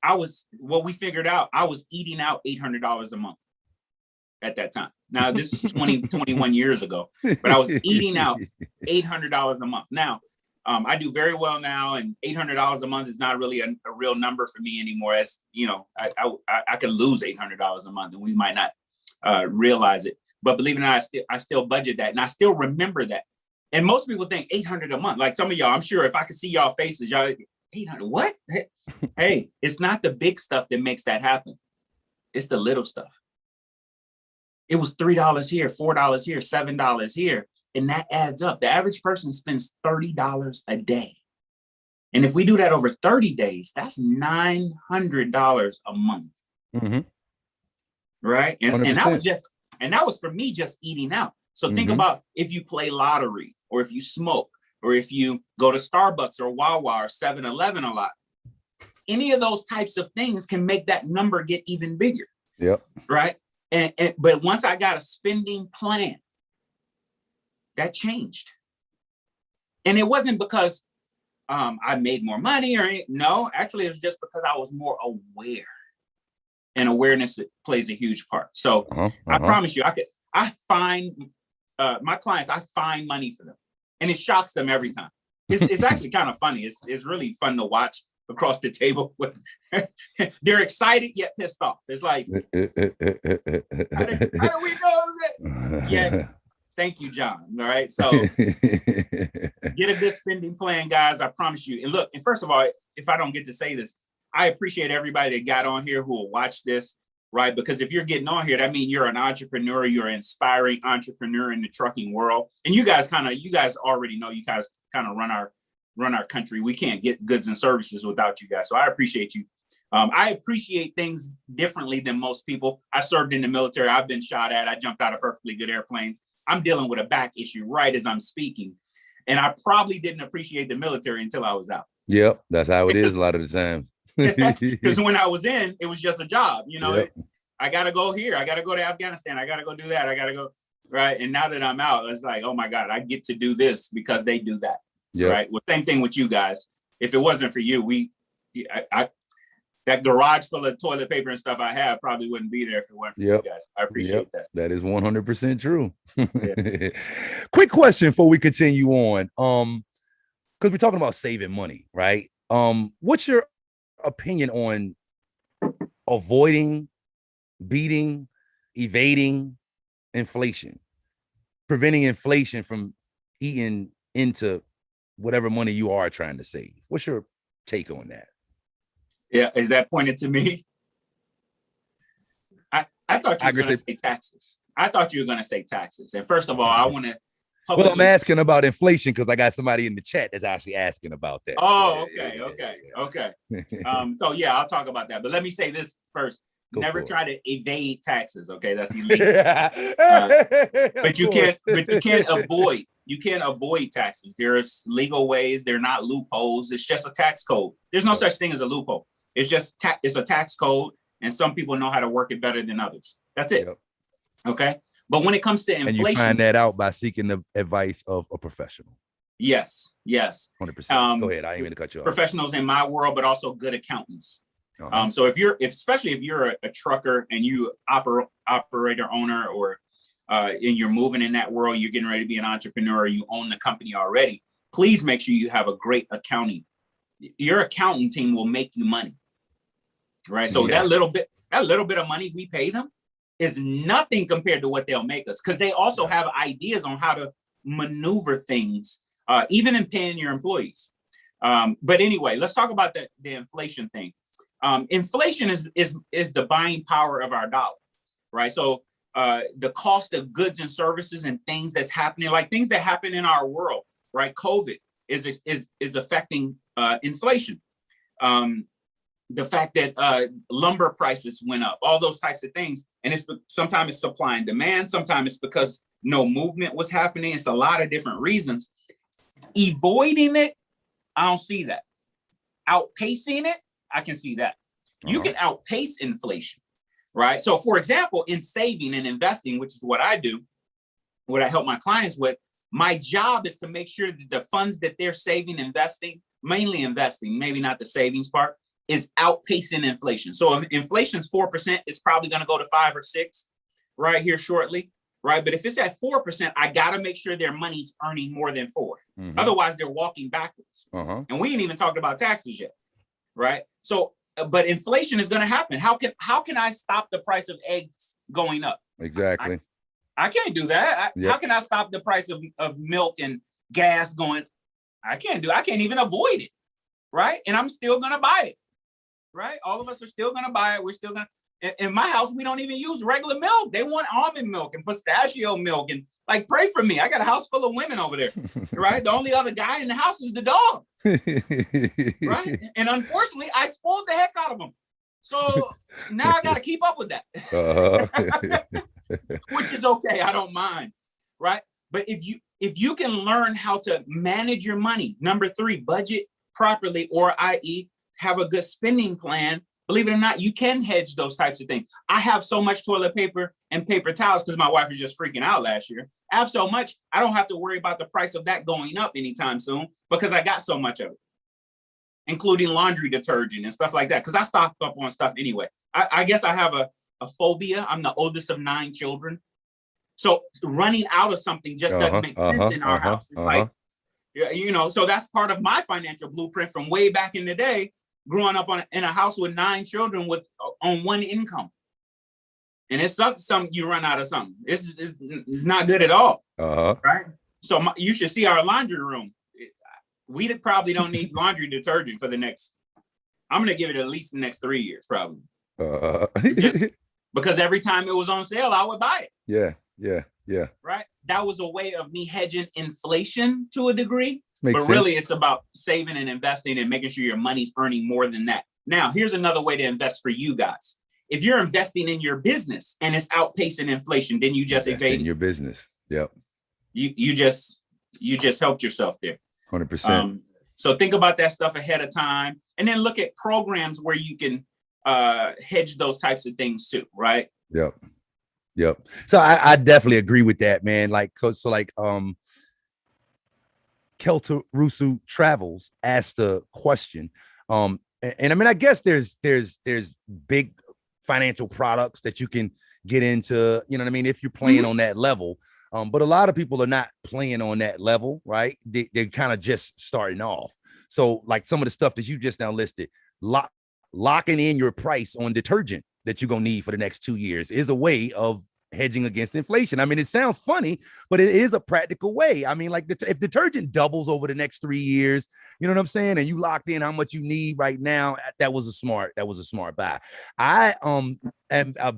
what we figured out. I was eating out $800 a month at that time. Now this is 21 years ago, but I was eating out $800 a month. Now, I do very well now, and $800 a month is not really a real number for me anymore. As you know, I could lose $800 a month, and we might not realize it. But believe it or not, I still budget that, and I still remember that. And most people think 800 a month. Like some of y'all, I'm sure if I could see y'all faces, y'all 800 what? Hey, it's not the big stuff that makes that happen. It's the little stuff. It was $3 here, $4 here, $7 here. And that adds up. The average person spends $30 a day. And if we do that over 30 days, that's $900 a month. Mm-hmm. Right. And that was for me just eating out. So think about if you play lottery, or if you smoke, or if you go to Starbucks or Wawa or 7-Eleven a lot. Any of those types of things can make that number get even bigger. Yep. Right. But once I got a spending plan, that changed. And it wasn't because I made more money or anything. No, actually, it was just because I was more aware. And awareness plays a huge part. So I promise you, I find my clients, I find money for them. And it shocks them every time. It's actually kind of funny. It's really fun to watch across the table. They're excited yet pissed off. It's like, how do we know? Yeah. Thank you, John. All right. So get a good spending plan, guys. I promise you. And look, and first of all, if I don't get to say this, I appreciate everybody that got on here who will watch this, right? Because if you're getting on here, that means you're an entrepreneur, you're an inspiring entrepreneur in the trucking world. And you guys already know, you guys kind of run our country. We can't get goods and services without you guys. So I appreciate you. I appreciate things differently than most people. I served in the military. I've been shot at. I jumped out of perfectly good airplanes. I'm dealing with a back issue right as I'm speaking. And I probably didn't appreciate the military until I was out. Yep. That's how it is a lot of the times. Because when I was in, it was just a job. You know, Yep. I got to go here. I got to go to Afghanistan. I got to go do that. I got to go. Right. And now that I'm out, it's like, oh, my God, I get to do this because they do that. Yep. Right. Well, same thing with you guys. If it wasn't for you, that garage full of toilet paper and stuff I have probably wouldn't be there if it weren't for you guys. I appreciate that. That is 100% true. Quick question before we continue on. Because we're talking about saving money, right? What's your opinion on avoiding, beating, evading inflation, preventing inflation from eating into whatever money you are trying to save? What's your take on that? Yeah, is that pointed to me? I thought you were going to say taxes. I thought you were going to say taxes. And first of all, I want to. Well, I'm asking about inflation because I got somebody in the chat that's actually asking about that. Oh, okay. So yeah, I'll talk about that. But let me say this first. Never try to evade taxes. Okay, that's illegal. But you can't avoid. You can't avoid taxes. There's legal ways. They're not loopholes. It's just a tax code. There's no such thing as a loophole. It's just it's a tax code, and some people know how to work it better than others. That's it. Yep. Okay. But when it comes to inflation, and you find that out by seeking the advice of a professional. Yes. 100%. Go ahead. I ain't mean to cut you off. Professionals in my world, but also good accountants. So especially if you're a trucker and you operator owner, or and you're moving in that world, you're getting ready to be an entrepreneur, or you own the company already, please make sure you have a great accounting. Your accounting team will make you money, right? So that little bit of money we pay them is nothing compared to what they'll make us, because they also have ideas on how to maneuver things, even in paying your employees. But anyway, let's talk about the inflation thing. Inflation is the buying power of our dollar, right? So the cost of goods and services and things that's happening, like things that happen in our world, right? COVID is affecting inflation. the fact that lumber prices went up, all those types of things. And sometimes it's supply and demand. Sometimes it's because no movement was happening. It's a lot of different reasons. Avoiding it, I don't see that. Outpacing it, I can see that. You can outpace inflation, right? So for example, in saving and investing, which is what I do, what I help my clients with, my job is to make sure that the funds that they're saving, investing, mainly investing, maybe not the savings part, is outpacing inflation. So if inflation's 4%, it's probably going to go to 5 or 6 right here shortly, right? But if it's at 4%, I got to make sure their money's earning more than 4. Otherwise, they're walking backwards. And we ain't even talked about taxes yet, right? So, but inflation is going to happen. How can I stop the price of eggs going up? Exactly. I can't do that. How can I stop the price of milk and gas going? I can't even avoid it, right? And I'm still going to buy it, right? All of us are still going to buy it. We're still going to, in my house, we don't even use regular milk. They want almond milk and pistachio milk, and like, pray for me. I got a house full of women over there, right? The only other guy in the house is the dog, right? And unfortunately, I spoiled the heck out of them. So now I got to keep up with that, which is okay. I don't mind, right? But if you can learn how to manage your money, number 3, budget properly, or i.e. have a good spending plan, believe it or not, you can hedge those types of things. I have so much toilet paper and paper towels because my wife was just freaking out last year. I have so much, I don't have to worry about the price of that going up anytime soon because I got so much of it, including laundry detergent and stuff like that, because I stocked up on stuff anyway. I guess I have a phobia. I'm the oldest of 9 children. So running out of something just doesn't make sense in our house. It's like, you know, so that's part of my financial blueprint from way back in the day, growing up in a house with 9 children on 1 income. And it sucks you run out of something. It's not good at all, right? So you should see our laundry room. We probably don't need laundry detergent for the next, I'm going to give it at least the next 3 years, probably. Just because every time it was on sale, I would buy it. Yeah. Right. That was a way of me hedging inflation to a degree. But really, it's about saving and investing and making sure your money's earning more than that. Now, here's another way to invest for you guys. If you're investing in your business and it's outpacing inflation, then you just evade in your business. Yep. You just helped yourself there. 100%. So think about that stuff ahead of time, and then look at programs where you can hedge those types of things too, right? Yep. So I definitely agree with that, man. Like, Kelta Rusu Travels asked the question. And I mean, I guess there's big financial products that you can get into, you know what I mean, if you're playing on that level. But a lot of people are not playing on that level, right? They're kind of just starting off. So like some of the stuff that you just now listed, locking in your price on detergent that you're going to need for the next 2 years is a way of hedging against inflation. I mean, it sounds funny, but it is a practical way. I mean, like if detergent doubles over the next 3 years, you know what I'm saying? And you locked in how much you need right now, that was a smart buy. I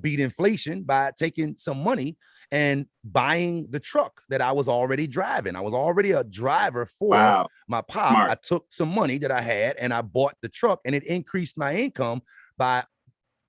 beat inflation by taking some money and buying the truck that I was already driving. I was already a driver for my pop. Smart. I took some money that I had and I bought the truck, and it increased my income by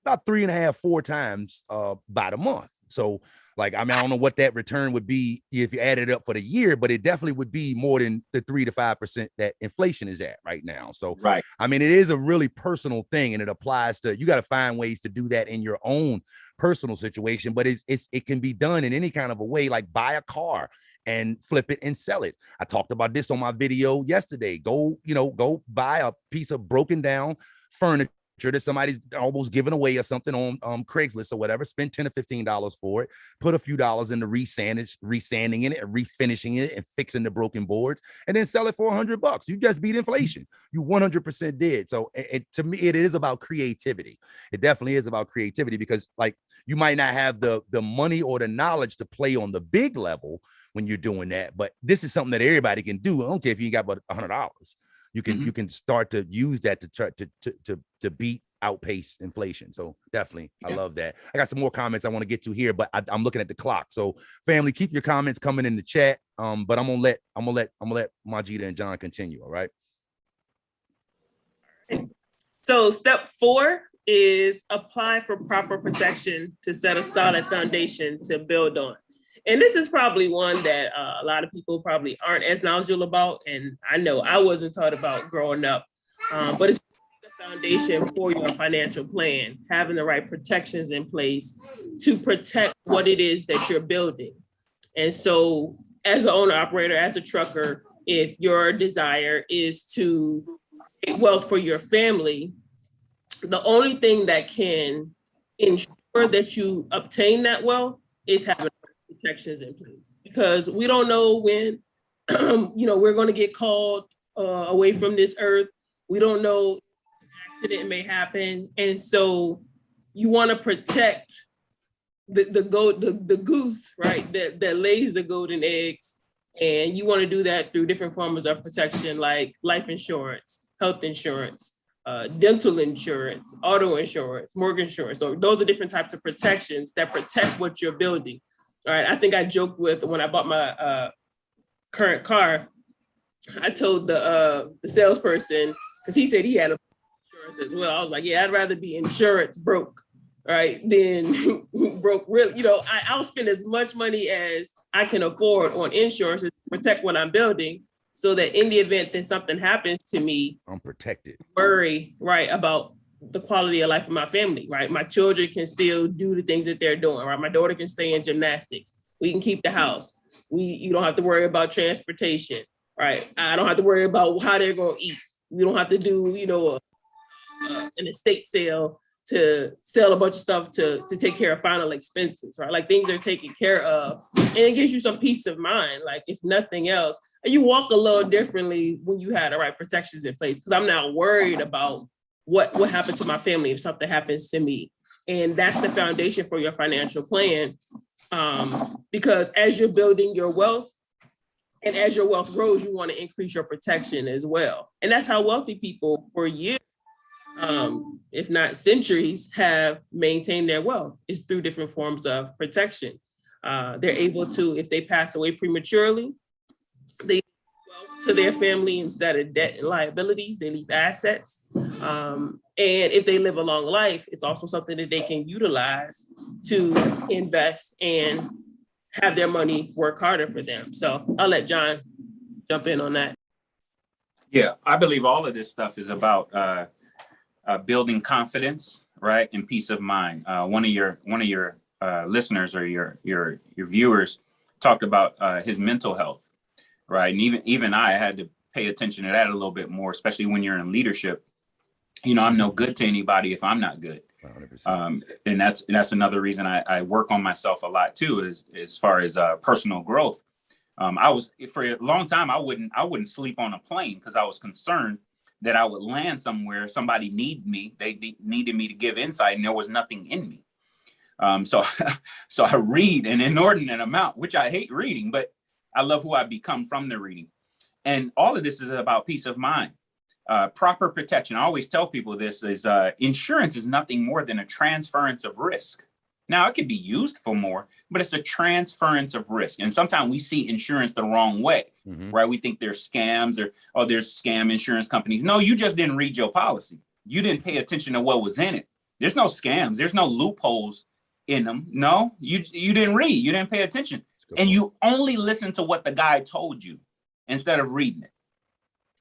about 3.5, 4 times by the month. So like, I mean, I don't know what that return would be if you add it up for the year, but it definitely would be more than the 3 to 5% that inflation is at right now. So, right. I mean, it is a really personal thing, and it applies to, you got to find ways to do that in your own personal situation, but it can be done in any kind of a way, like buy a car and flip it and sell it. I talked about this on my video yesterday. Go buy a piece of broken down furniture that somebody's almost giving away or something on Craigslist or whatever, spend $10 or $15 for it, put a few dollars into resanding it and refinishing it and fixing the broken boards, and then sell it for $100. You just beat inflation. You 100% did. So to me, it is about creativity. It definitely is about creativity, because like, you might not have the money or the knowledge to play on the big level when you're doing that, but this is something that everybody can do. I don't care if you got about $100. You can start to use that to try to outpace inflation. So definitely, I love that. I got some more comments I want to get to here, but I'm looking at the clock. So family, keep your comments coming in the chat. But I'm gonna let Majida and John continue. All right. So step 4 is apply for proper protection to set a solid foundation to build on. And this is probably one that a lot of people probably aren't as knowledgeable about. And I know I wasn't taught about growing up, but it's the foundation for your financial plan, having the right protections in place to protect what it is that you're building. And so as an owner operator, as a trucker, if your desire is to create wealth for your family, the only thing that can ensure that you obtain that wealth is having protections in place, because we don't know when we're going to get called away from this earth. We don't know an accident may happen, and so you want to protect the goose, right, that lays the golden eggs, and you want to do that through different forms of protection like life insurance, health insurance, dental insurance, auto insurance, mortgage insurance. So those are different types of protections that protect what you're building. All right. I think I joked with when I bought my current car, I told the salesperson, because he said he had a insurance as well. I was like, yeah, I'd rather be insurance broke, right, than broke really. I'll spend as much money as I can afford on insurance to protect what I'm building, so that in the event that something happens to me, I'm protected. Worry, right, about the quality of life of my family, right? My children can still do the things that they're doing, right? My daughter can stay in gymnastics. We can keep the house. You don't have to worry about transportation, right? I don't have to worry about how they're going to eat. We don't have to do, an estate sale to sell a bunch of stuff to take care of final expenses, right? Like things are taken care of, and it gives you some peace of mind. Like if nothing else, and you walk a little differently when you had the right protections in place, because I'm not worried about what happened to my family if something happens to me. And that's the foundation for your financial plan. Because as you're building your wealth, and as your wealth grows, you want to increase your protection as well. And that's how wealthy people for years, if not centuries, have maintained their wealth, is through different forms of protection. They're able to, if they pass away prematurely, they leave wealth to their family instead of debt and liabilities. They leave assets. And if they live a long life, it's also something that they can utilize to invest and have their money work harder for them. So I'll let John jump in on that. Yeah, I believe all of this stuff is about building confidence, right, and peace of mind. One of your listeners or your viewers talked about his mental health, right, and even I had to pay attention to that a little bit more, especially when you're in leadership. I'm no good to anybody if I'm not good. 100%. And that's another reason I work on myself a lot too, as far as personal growth. I was, for a long time, I wouldn't sleep on a plane because I was concerned that I would land somewhere, somebody needed me, they needed me to give insight, and there was nothing in me. So I read an inordinate amount, which I hate reading, but I love who I become from the reading. And all of this is about peace of mind. Proper protection. I always tell people this is insurance is nothing more than a transference of risk. Now, it could be used for more, but it's a transference of risk. And sometimes we see insurance the wrong way, right? We think there's scams or there's scam insurance companies. No, you just didn't read your policy. You didn't pay attention to what was in it. There's no scams. There's no loopholes in them. No, you didn't read. You didn't pay attention. And you only listened to what the guy told you instead of reading it.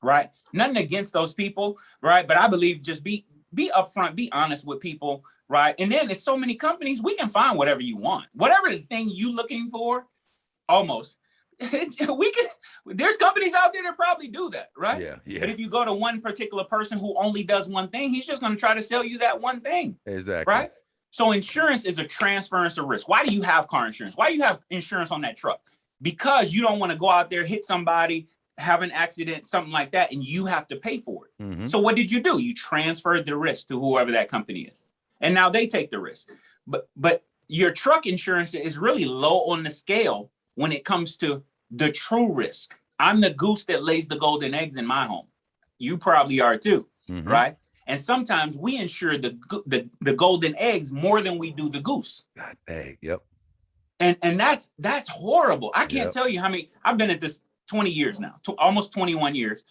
Right? Nothing against those people, right? But I believe just be upfront, be honest with people, right? And then there's so many companies, we can find whatever you want. Whatever the thing you're looking for, almost. There's companies out there that probably do that, right? Yeah. But if you go to one particular person who only does one thing, he's just going to try to sell you that one thing. Exactly. Right? So insurance is a transference of risk. Why do you have car insurance? Why do you have insurance on that truck? Because you don't want to go out there, hit somebody, have an accident, something like that, and you have to pay for it. So what did you do? You transferred the risk to whoever that company is. And now they take the risk. But your truck insurance is really low on the scale when it comes to the true risk. I'm the goose that lays the golden eggs in my home. You probably are too, right? And sometimes we insure the golden eggs more than we do the goose. God dang, yep. And that's horrible. I can't tell you how many, I've been at this 20 years now, almost 21 years.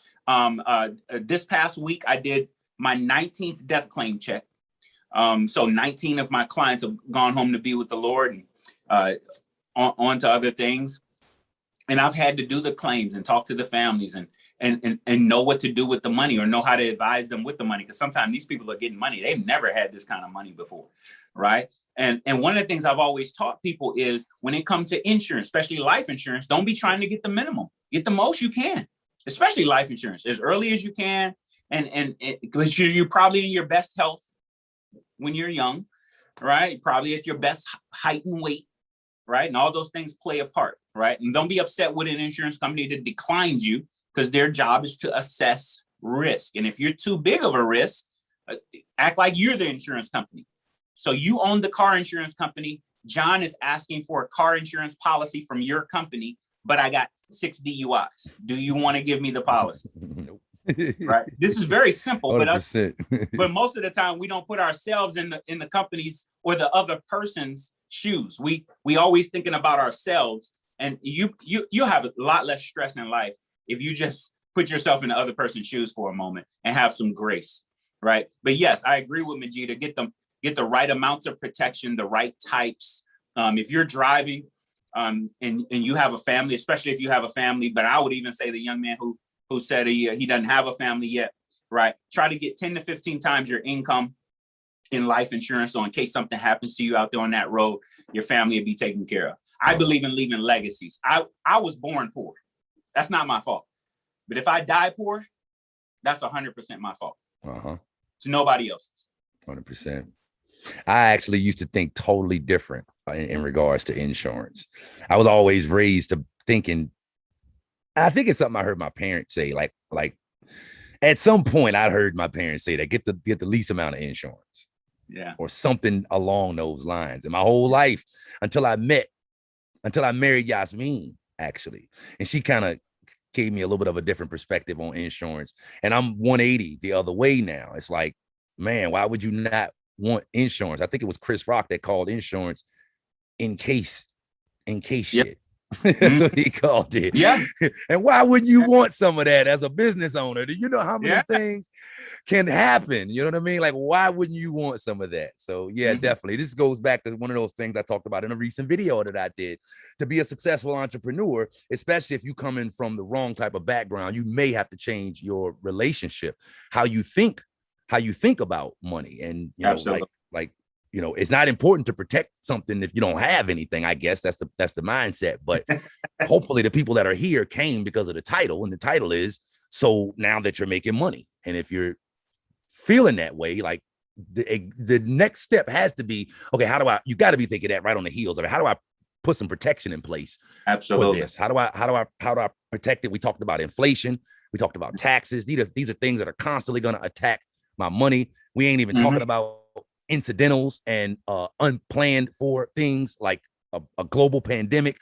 This past week, I did my 19th death claim check. So 19 of my clients have gone home to be with the Lord and on to other things. And I've had to do the claims and talk to the families and know what to do with the money, or know how to advise them with the money. Because sometimes these people are getting money. They've never had this kind of money before, right? And one of the things I've always taught people is when it comes to insurance, especially life insurance, don't be trying to get the minimum. Get the most you can, especially life insurance, as early as you can. And because you're probably in your best health when you're young, right? Probably at your best height and weight, right? And all those things play a part, right? And don't be upset with an insurance company that declines you, because their job is to assess risk. And if you're too big of a risk, act like you're the insurance company. So you own the car insurance company. John is asking for a car insurance policy from your company, but I got 6 DUIs. Do you want to give me the policy? Nope. Right. This is very simple, but but most of the time we don't put ourselves in the company's or the other person's shoes. We always thinking about ourselves, and you'll have a lot less stress in life if you just put yourself in the other person's shoes for a moment and have some grace, right? But yes, I agree with Majida. Get the right amounts of protection, the right types. If you're driving and you have a family, especially if you have a family, but I would even say the young man who said he doesn't have a family yet, right? Try to get 10 to 15 times your income in life insurance, so in case something happens to you out there on that road, your family will be taken care of. I believe in leaving legacies. I was born poor. That's not my fault. But if I die poor, that's 100% my fault. It's nobody else's. 100%. I actually used to think totally different in regards to insurance. I was always raised to thinking, I think it's something I heard my parents say, like at some point I heard my parents say that get the least amount of insurance. Yeah. Or something along those lines. And my whole life until I married Yasmin, actually. And she kind of gave me a little bit of a different perspective on insurance. And I'm 180 the other way now. It's like, man, why would you not want insurance? I think it was Chris Rock that called insurance in case shit. That's what he called it. Yeah. And why wouldn't you want some of that as a business owner? Do you know how many things can happen? You know what I mean? Like, why wouldn't you want some of that? So yeah, definitely. This goes back to one of those things I talked about in a recent video that I did. To be a successful entrepreneur, especially if you come in from the wrong type of background, you may have to change your relationship, how you think about money. And you know, like you know, it's not important to protect something if you don't have anything. I guess that's the mindset. But hopefully the people that are here came because of the title, and the title is so now that you're making money. And if you're feeling that way, like the next step has to be, okay, you got to be thinking that right on the heels of it. How do I put some protection in place? Absolutely. For this? How do I protect it? We talked about inflation. We talked about taxes. These are things that are constantly going to attack my money. We ain't even talking about incidentals and unplanned for things like a global pandemic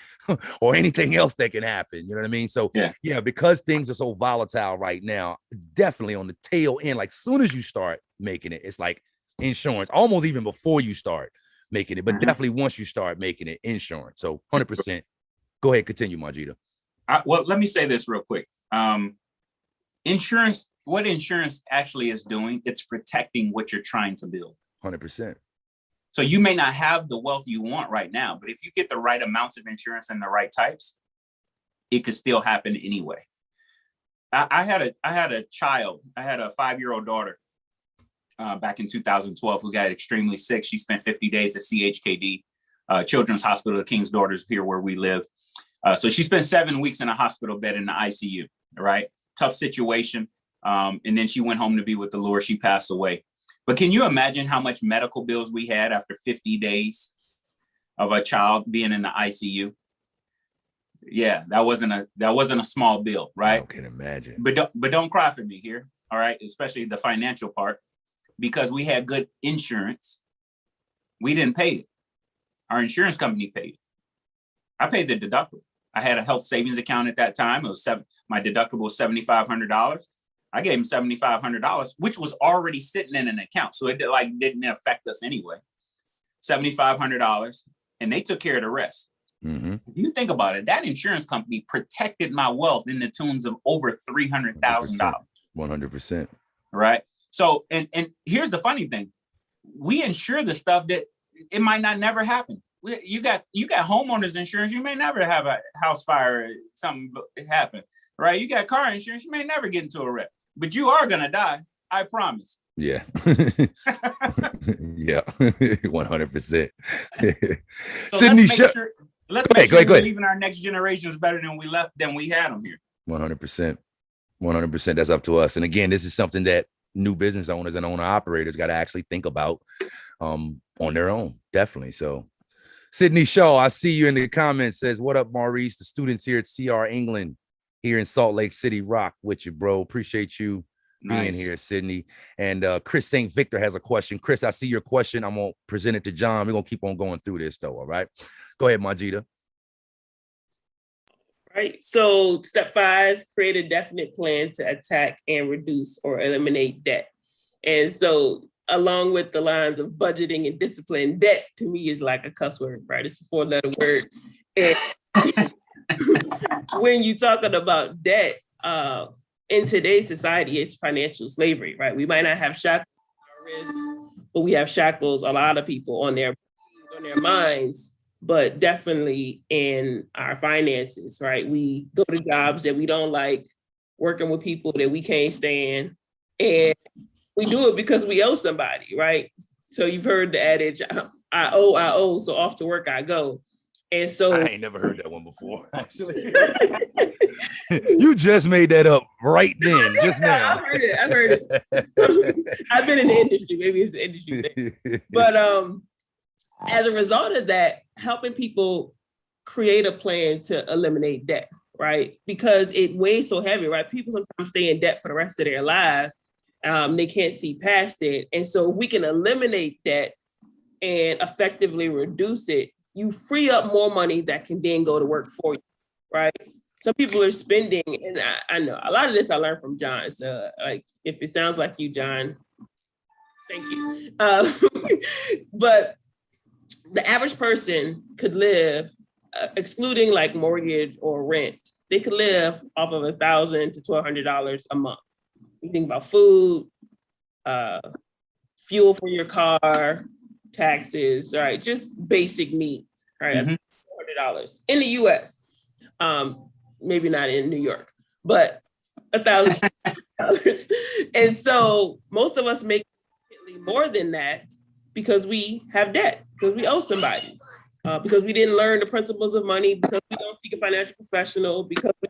or anything else that can happen. You know what I mean? So yeah, because things are so volatile right now, definitely on the tail end, like soon as you start making it, it's like insurance, almost even before you start making it, but definitely once you start making it, insurance. So 100%. Go ahead, continue, Majida. Well, let me say this real quick. Insurance, what insurance actually is doing, it's protecting what you're trying to build. 100%. So you may not have the wealth you want right now, but if you get the right amounts of insurance and the right types, it could still happen anyway. I had a child. I had a 5-year-old daughter back in 2012 who got extremely sick. She spent 50 days at CHKD, Children's Hospital of King's Daughters, here where we live. So she spent 7 weeks in a hospital bed in the ICU. Right, tough situation. And then she went home to be with the Lord. She passed away. But can you imagine how much medical bills we had after 50 days of a child being in the ICU? Yeah, that wasn't a small bill, right? I can imagine. But don't cry for me here, all right? Especially the financial part, because we had good insurance. We didn't pay it. Our insurance company paid it. I paid the deductible. I had a health savings account at that time. It was my deductible was $7,500. I gave him $7,500, which was already sitting in an account. So it didn't affect us anyway. $7,500. And they took care of the rest. If you think about it, that insurance company protected my wealth in the tunes of over $300,000. 100%. Right. So, and here's the funny thing. We insure the stuff that it might not never happen. You got homeowners insurance. You may never have a house fire, something happen, right? You got car insurance. You may never get into a wreck, but you are going to die. I promise. Yeah. Yeah. 100%. So Sydney, let's make sure we're leaving our next generations better than we had them here. 100%. 100%. That's up to us. And again, this is something that new business owners and owner operators got to actually think about on their own. Definitely. So Sydney Shaw, I see you in the comments, says, what up, Maurice? The students here at CR England here in Salt Lake City rock with you, bro. Appreciate you being here, Sydney. And Chris St. Victor has a question. Chris, I see your question. I'm going to present it to John. We're going to keep on going through this, though. All right. Go ahead, Majida. Right. So step 5, create a definite plan to attack and reduce or eliminate debt. And so along with the lines of budgeting and discipline, debt to me is like a cuss word, right? It's a 4-letter word. And when you're talking about debt, in today's society, it's financial slavery, right? We might not have shackles on our wrists, but we have shackles, a lot of people on their minds, but definitely in our finances, right? We go to jobs that we don't like, working with people that we can't stand, and we do it because we owe somebody, right? So you've heard the adage, I owe, so off to work I go. And so I ain't never heard that one before, actually. You just made that up right then, just now. I've heard it. I've been in the industry, maybe it's an industry thing. But as a result of that, helping people create a plan to eliminate debt, right? Because it weighs so heavy, right? People sometimes stay in debt for the rest of their lives. They can't see past it. And so if we can eliminate debt and effectively reduce it, you free up more money that can then go to work for you, right? Some people are spending, and I know a lot of this I learned from John. So like, if it sounds like you, John, thank you. But the average person could live, excluding like mortgage or rent, they could live off of $1,000 to $1,200 a month. You think about food, fuel for your car, taxes, right? Just basic needs, right? Mm-hmm. $100 in the US. Maybe not in New York, but $1,000. And so most of us make more than that because we have debt, because we owe somebody, because we didn't learn the principles of money, because we don't seek a financial professional, because we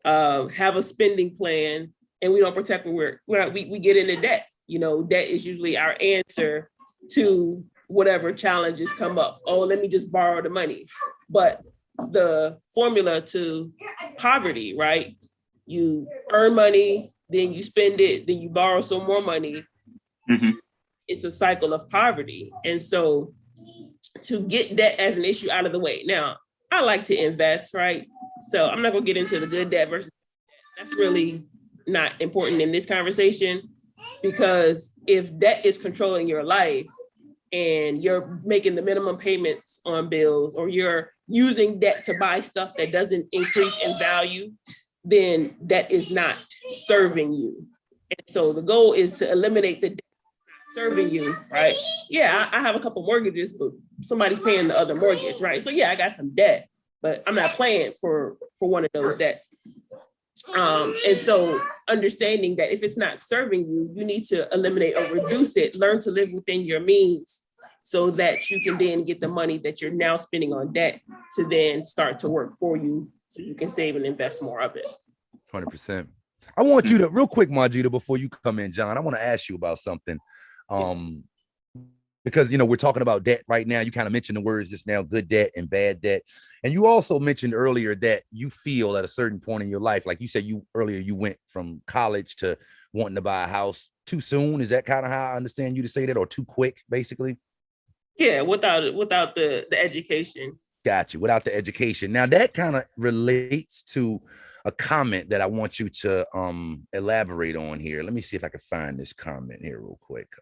don't have a spending plan, and we don't protect when we get into debt. You know, debt is usually our answer to whatever challenges come up. Oh, let me just borrow the money. But the formula to poverty, right? You earn money, then you spend it, then you borrow some more money. Mm-hmm. It's a cycle of poverty. And so to get debt as an issue out of the way. Now, I like to invest, right? So I'm not going to get into the good debt versus debt. That's really not important in this conversation, because if debt is controlling your life and you're making the minimum payments on bills, or you're using debt to buy stuff that doesn't increase in value, then debt is not serving you. And so the goal is to eliminate the debt serving you, right? Yeah, I have a couple mortgages, but somebody's paying the other mortgage, right? So yeah, I got some debt, but I'm not paying for one of those debts. And so understanding that if it's not serving you, you need to eliminate or reduce it, learn to live within your means, so that you can then get the money that you're now spending on debt to then start to work for you, so you can save and invest more of it. 100%. I want you to, real quick, Majida, before you come in, John, I want to ask you about something. Because, you know, we're talking about debt right now. You kind of mentioned the words just now, good debt and bad debt. And you also mentioned earlier that you feel at a certain point in your life, like you said, you went from college to wanting to buy a house too soon. Is that kind of how I understand you to say that, or too quick, basically? Yeah, without the education. Got you. Without the education. Now that kind of relates to a comment that I want you to elaborate on here. Let me see if I can find this comment here real quick.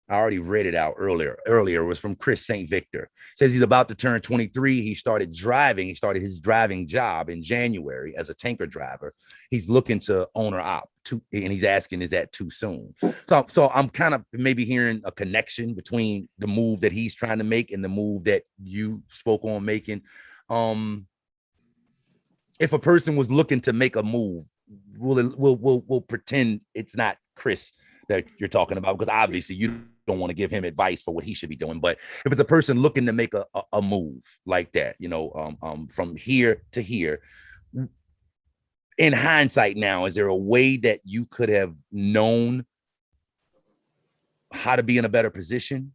I already read it out earlier. It was from Chris St. Victor. Says he's about to turn 23. He started driving. He started his driving job in January as a tanker driver. He's looking to owner op, and he's asking, is that too soon? So I'm kind of maybe hearing a connection between the move that he's trying to make and the move that you spoke on making. If a person was looking to make a move, we'll pretend it's not Chris that you're talking about, because obviously you don't want to give him advice for what he should be doing. But if it's a person looking to make a move like that, from here to here, in hindsight now, is there a way that you could have known how to be in a better position?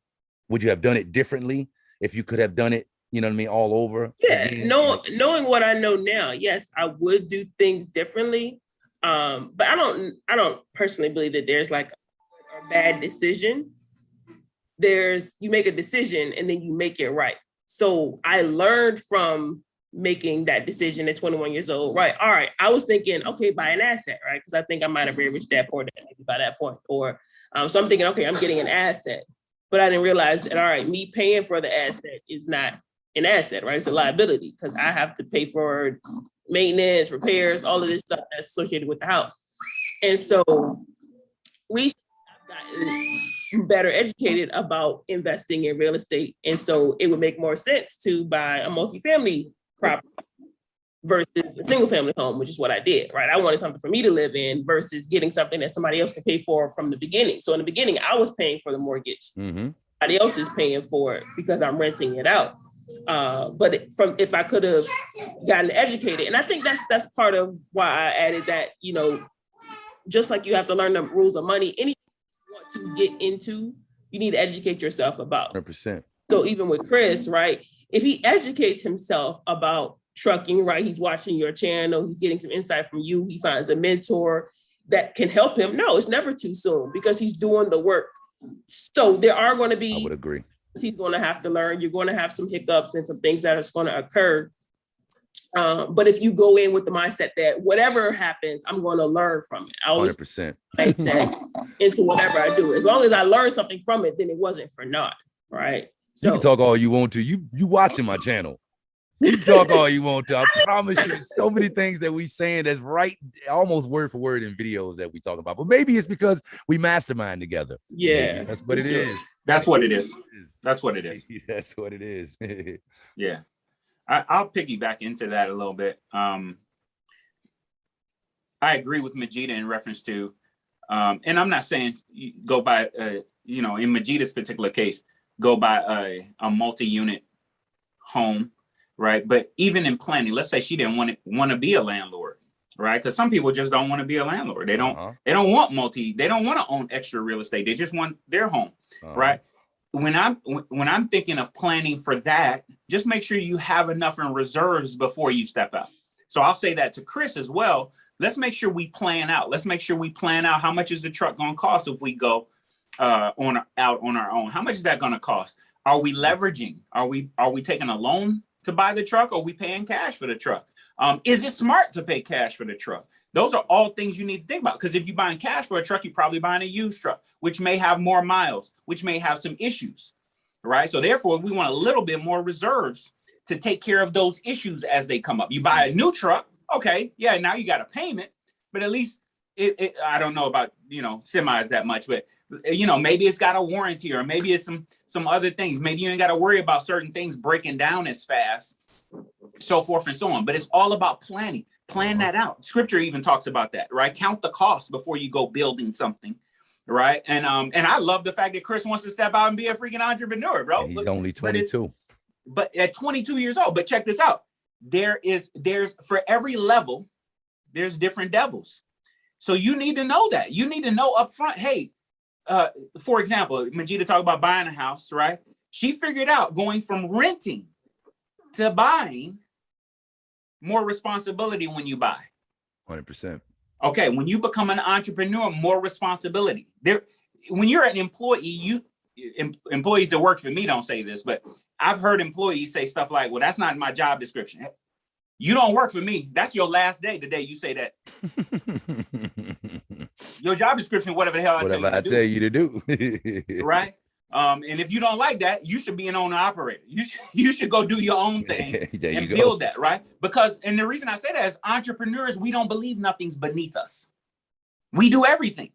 Would you have done it differently if you could have done it, you know what I mean, all over? Yeah, knowing what I know now, yes, I would do things differently. But I don't personally believe that there's like a bad decision. You make a decision and then you make it right. So I learned from making that decision at 21 years old, right? All right, I was thinking, okay, buy an asset, right? Because I think I might have very rich dad, poor dad maybe by that point. Or so I'm thinking, okay, I'm getting an asset. But I didn't realize that, all right, me paying for the asset is not an asset, right? It's a liability because I have to pay for maintenance, repairs, all of this stuff that's associated with the house. And so recently I've gotten better educated about investing in real estate. And so it would make more sense to buy a multifamily property versus a single family home, which is what I did, right? I wanted something for me to live in versus getting something that somebody else can pay for from the beginning. So in the beginning, I was paying for the mortgage. Mm-hmm. Somebody else is paying for it because I'm renting it out. But if I could have gotten educated, and I think that's part of why I added that, just like you have to learn the rules of money, anything you want to get into, you need to educate yourself about. 100%. So even with Chris, right, if he educates himself about trucking, right, he's watching your channel, he's getting some insight from you, he finds a mentor that can help him. No, it's never too soon because he's doing the work. So there are going to be, I would agree, he's going to have to learn. You're going to have some hiccups and some things that are going to occur. But if you go in with the mindset that whatever happens, I'm going to learn from it. I always 100% mindset into whatever I do. As long as I learn something from it, then it wasn't for naught, right? So you can talk all you want to. You watching my channel. You talk all you want to. I promise you, so many things that we saying that's right, almost word for word in videos that we talk about. But maybe it's because we mastermind together. Yeah, maybe that's what it is. That's what it is. That's what it is. That's what it is. Yeah, I'll piggyback into that a little bit. I agree with Majida in reference to, and I'm not saying go by, in Majida's particular case, go by a multi-unit home. Right. But even in planning, let's say she didn't want to be a landlord. Right. Because some people just don't want to be a landlord. They don't want they don't want to own extra real estate. They just want their home. Right. When I'm thinking of planning for that, just make sure you have enough in reserves before you step out. So I'll say that to Chris as well. Let's make sure we plan out. Let's make sure we plan out how much is the truck going to cost if we go out on our own. How much is that going to cost? Are we leveraging? Are we taking a loan to buy the truck, or are we paying cash for the truck? Is it smart to pay cash for the truck? Those are all things you need to think about, because if you're buying cash for a truck, you're probably buying a used truck, which may have more miles, which may have some issues, right? So therefore, we want a little bit more reserves to take care of those issues as they come up. You buy a new truck, okay, yeah, now you got a payment, but at least I don't know about, semis that much, but maybe it's got a warranty, or maybe it's some other things. Maybe you ain't got to worry about certain things breaking down as fast, so forth and so on. But it's all about planning. Plan that out. Scripture even talks about that, right? Count the cost before you go building something, right? And I love the fact that Chris wants to step out and be a freaking entrepreneur, bro. And he's only 22. But at 22 years old, but check this out. There's for every level, there's different devils. So you need to know that. You need to know up front, hey, for example, Majida talked about buying a house, right? She figured out going from renting to buying, more responsibility when you buy. 100%. Okay, when you become an entrepreneur, more responsibility. When you're an employee, employees that work for me don't say this, but I've heard employees say stuff like, well, that's not my job description. You don't work for me. That's your last day, the day you say that. Your job description, whatever the hell I tell you to do. Right? And if you don't like that, you should be an owner operator. You should go do your own thing and go. build that, right? Because, and the reason I say that is entrepreneurs, we don't believe nothing's beneath us. We do everything.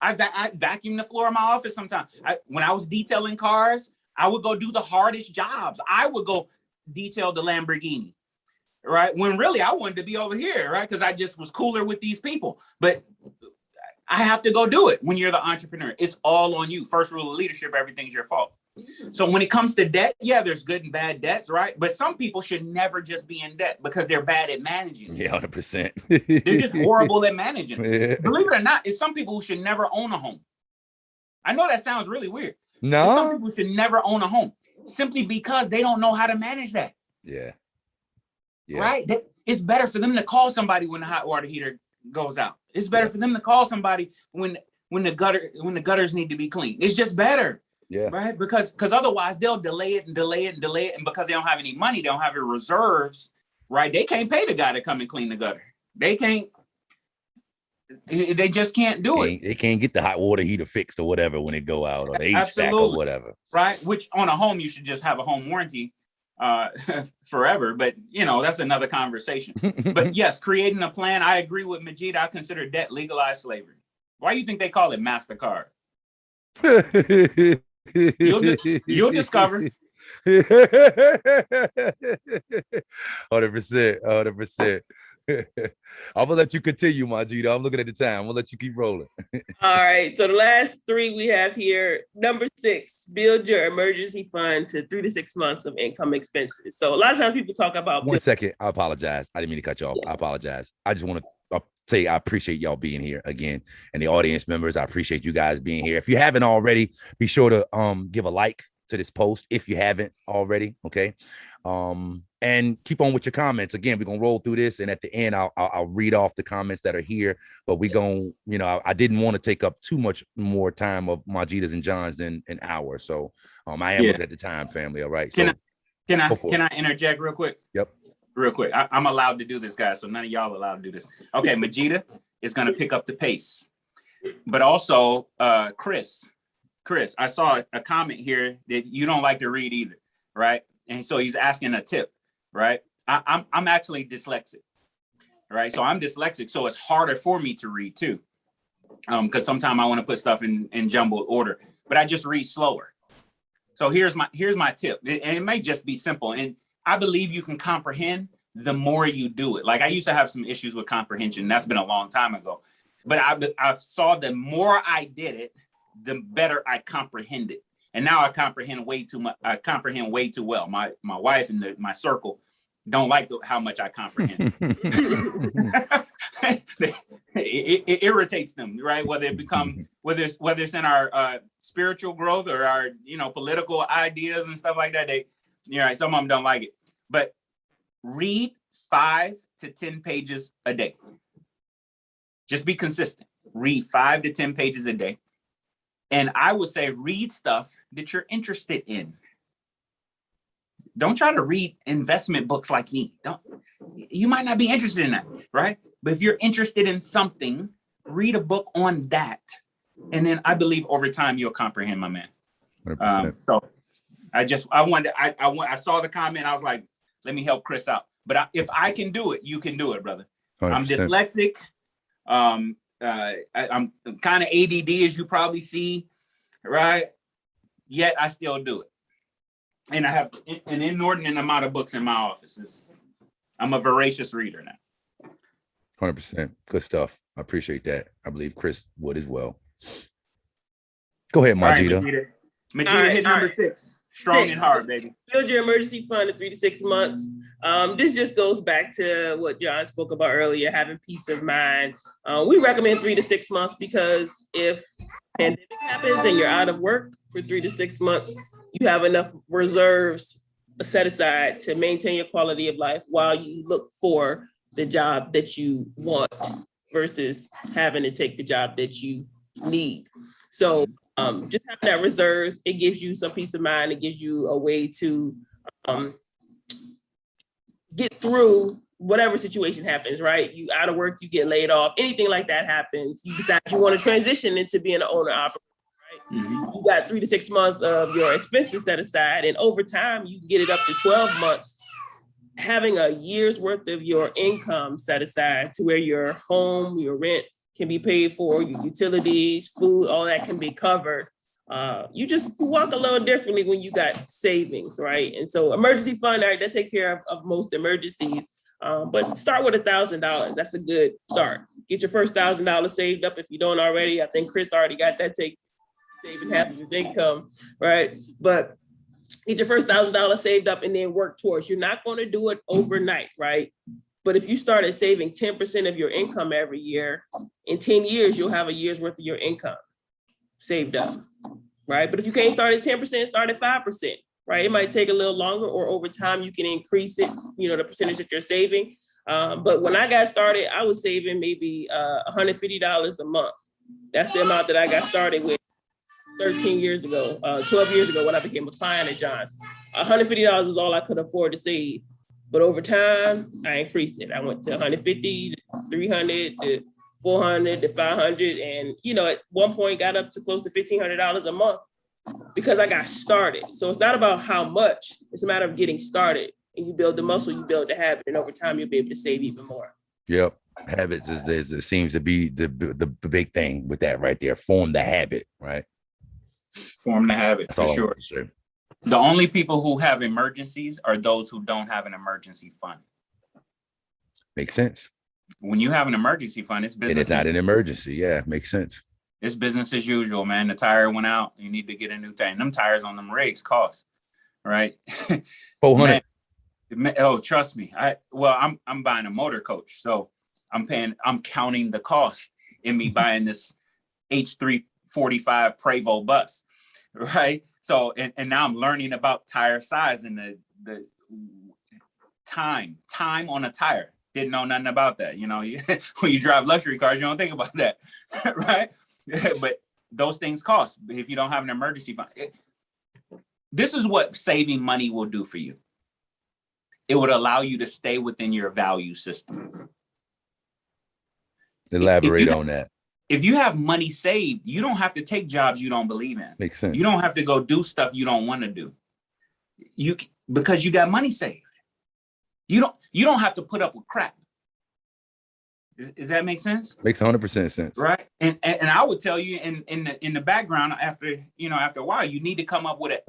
I vacuum the floor of my office sometimes. When I was detailing cars, I would go do the hardest jobs. I would go detail the Lamborghini, right? When really I wanted to be over here, right? Because I just was cooler with these people. But I have to go do it when you're the entrepreneur. It's all on you. First rule of leadership, everything's your fault. So when it comes to debt, yeah, there's good and bad debts, right? But some people should never just be in debt because they're bad at managing. Yeah, 100%. They're just horrible at managing. Yeah. Believe it or not, it's some people who should never own a home. I know that sounds really weird. No. Some people should never own a home simply because they don't know how to manage that. Yeah. Right? It's better for them to call somebody when the hot water heater goes out. It's better for them to call somebody when the gutters need to be cleaned. It's just better. Yeah. Right. Because otherwise they'll delay it. And because they don't have any money, they don't have any reserves. Right. They can't pay the guy to come and clean the gutter. They just can't do it. They can't get the hot water heater fixed or whatever when it go out, or the HVAC or whatever. Right. Which on a home, you should just have a home warranty forever. But, that's another conversation. But yes, creating a plan. I agree with Majid. I consider debt legalized slavery. Why do you think they call it MasterCard? You'll discover. 100%. I'm gonna let you continue, Majida. I'm looking at the time. I'm gonna let you keep rolling. All right. So the last three we have here. Number 6, build your emergency fund to 3 to 6 months of income expenses. So a lot of times people talk about 1 second. I apologize. I didn't mean to cut you off. I apologize. I just want to say I appreciate y'all being here again, and the audience members. I appreciate you guys being here. If you haven't already, be sure to give a like to this post if you haven't already. Okay. And keep on with your comments. Again, we're gonna roll through this, and at the end, I'll read off the comments that are here. But we gonna, I didn't want to take up too much more time of Majida's and John's than an hour. So I am looking at the time, family. All right. Can I interject real quick? Yep. Real quick. I'm allowed to do this, guys. So none of y'all are allowed to do this. Okay, Majida is gonna pick up the pace, but also Chris, I saw a comment here that you don't like to read either, right? And so he's asking a tip, right? I'm actually dyslexic, right? So I'm dyslexic, so it's harder for me to read too, because sometimes I want to put stuff in jumbled order, but I just read slower. So here's my tip, and it may just be simple, and I believe you can comprehend the more you do it. Like I used to have some issues with comprehension. That's been a long time ago, but I saw the more I did it, the better I comprehended. And now I comprehend way too much. I comprehend way too well. My wife and my circle don't like how much I comprehend. it irritates them, right? Whether it's in our spiritual growth or our political ideas and stuff like that. Some of them don't like it. But read 5 to 10 pages a day. Just be consistent. Read 5 to 10 pages a day. And I would say read stuff that you're interested in. Don't try to read investment books like me. You might not be interested in that, right? But if you're interested in something, read a book on that. And then I believe over time you'll comprehend, my man. 100%. So I saw the comment. I was like, let me help Chris out. But if I can do it, you can do it, brother. 100%. I'm dyslexic. I'm kind of ADD, as you probably see, right? Yet I still do it. And I have an inordinate amount of books in my office. I'm a voracious reader now. 100%. Good stuff. I appreciate that. I believe Chris would as well. Go ahead, Majida. Right, Majida hit number 6. Strong and hard, baby. Build your emergency fund in 3 to 6 months. This just goes back to what John spoke about earlier, having peace of mind. We recommend 3 to 6 months because if pandemic happens and you're out of work for 3 to 6 months, you have enough reserves set aside to maintain your quality of life while you look for the job that you want versus having to take the job that you need. So just having that reserves, it gives you some peace of mind. It gives you a way to get through whatever situation happens, right? You out of work, you get laid off, anything like that happens. You decide you want to transition into being an owner operator, right? You got 3 to 6 months of your expenses set aside, and over time you can get it up to 12 months. Having a year's worth of your income set aside to where your home, your rent can be paid for, your utilities, food, all that can be covered. You just walk a little differently when you got savings, right? And so emergency fund, right, that takes care of most emergencies. But start with $1,000. That's a good start. Get your first $1,000 saved up if you don't already. I think Chris already got that saving half of his income, right? But get your first $1,000 saved up and then work towards. You're not going to do it overnight, right? But if you started saving 10% of your income every year, in 10 years, you'll have a year's worth of your income saved up, right? But if you can't start at 10%, start at 5%, right? It might take a little longer, or over time you can increase it, the percentage that you're saving. But when I got started, I was saving maybe $150 a month. That's the amount that I got started with 13 years ago, 12 years ago when I became a client at John's. $150 was all I could afford to save. But over time, I increased it. I went to 150, to 300, to 400, to 500. And, at one point got up to close to $1,500 a month because I got started. So it's not about how much, it's a matter of getting started. And you build the muscle, you build the habit. And over time, you'll be able to save even more. Yep. Habits is seems to be the big thing with that right there. Form the habit, right? Form the habit. That's all for sure. The only people who have emergencies are those who don't have an emergency fund. Makes sense. When you have an emergency fund, it's business. And it's not an emergency. Yeah, makes sense. It's business as usual, man. The tire went out. You need to get a new tire. And them tires on them rigs cost, right? 400. Oh, trust me. I'm buying a motor coach, so I'm counting the cost in me buying this H345 Prevost bus, right? So, and now I'm learning about tire size and the time on a tire. Didn't know nothing about that. When you drive luxury cars, you don't think about that, right? But those things cost if you don't have an emergency fund. This is what saving money will do for you. It would allow you to stay within your value system. Elaborate on that. If you have money saved, you don't have to take jobs you don't believe in. Makes sense. You don't have to go do stuff you don't want to do. Because you got money saved. You don't have to put up with crap. Does that make sense? Makes 100% sense. Right. And I would tell you in the background after a while, you need to come up with a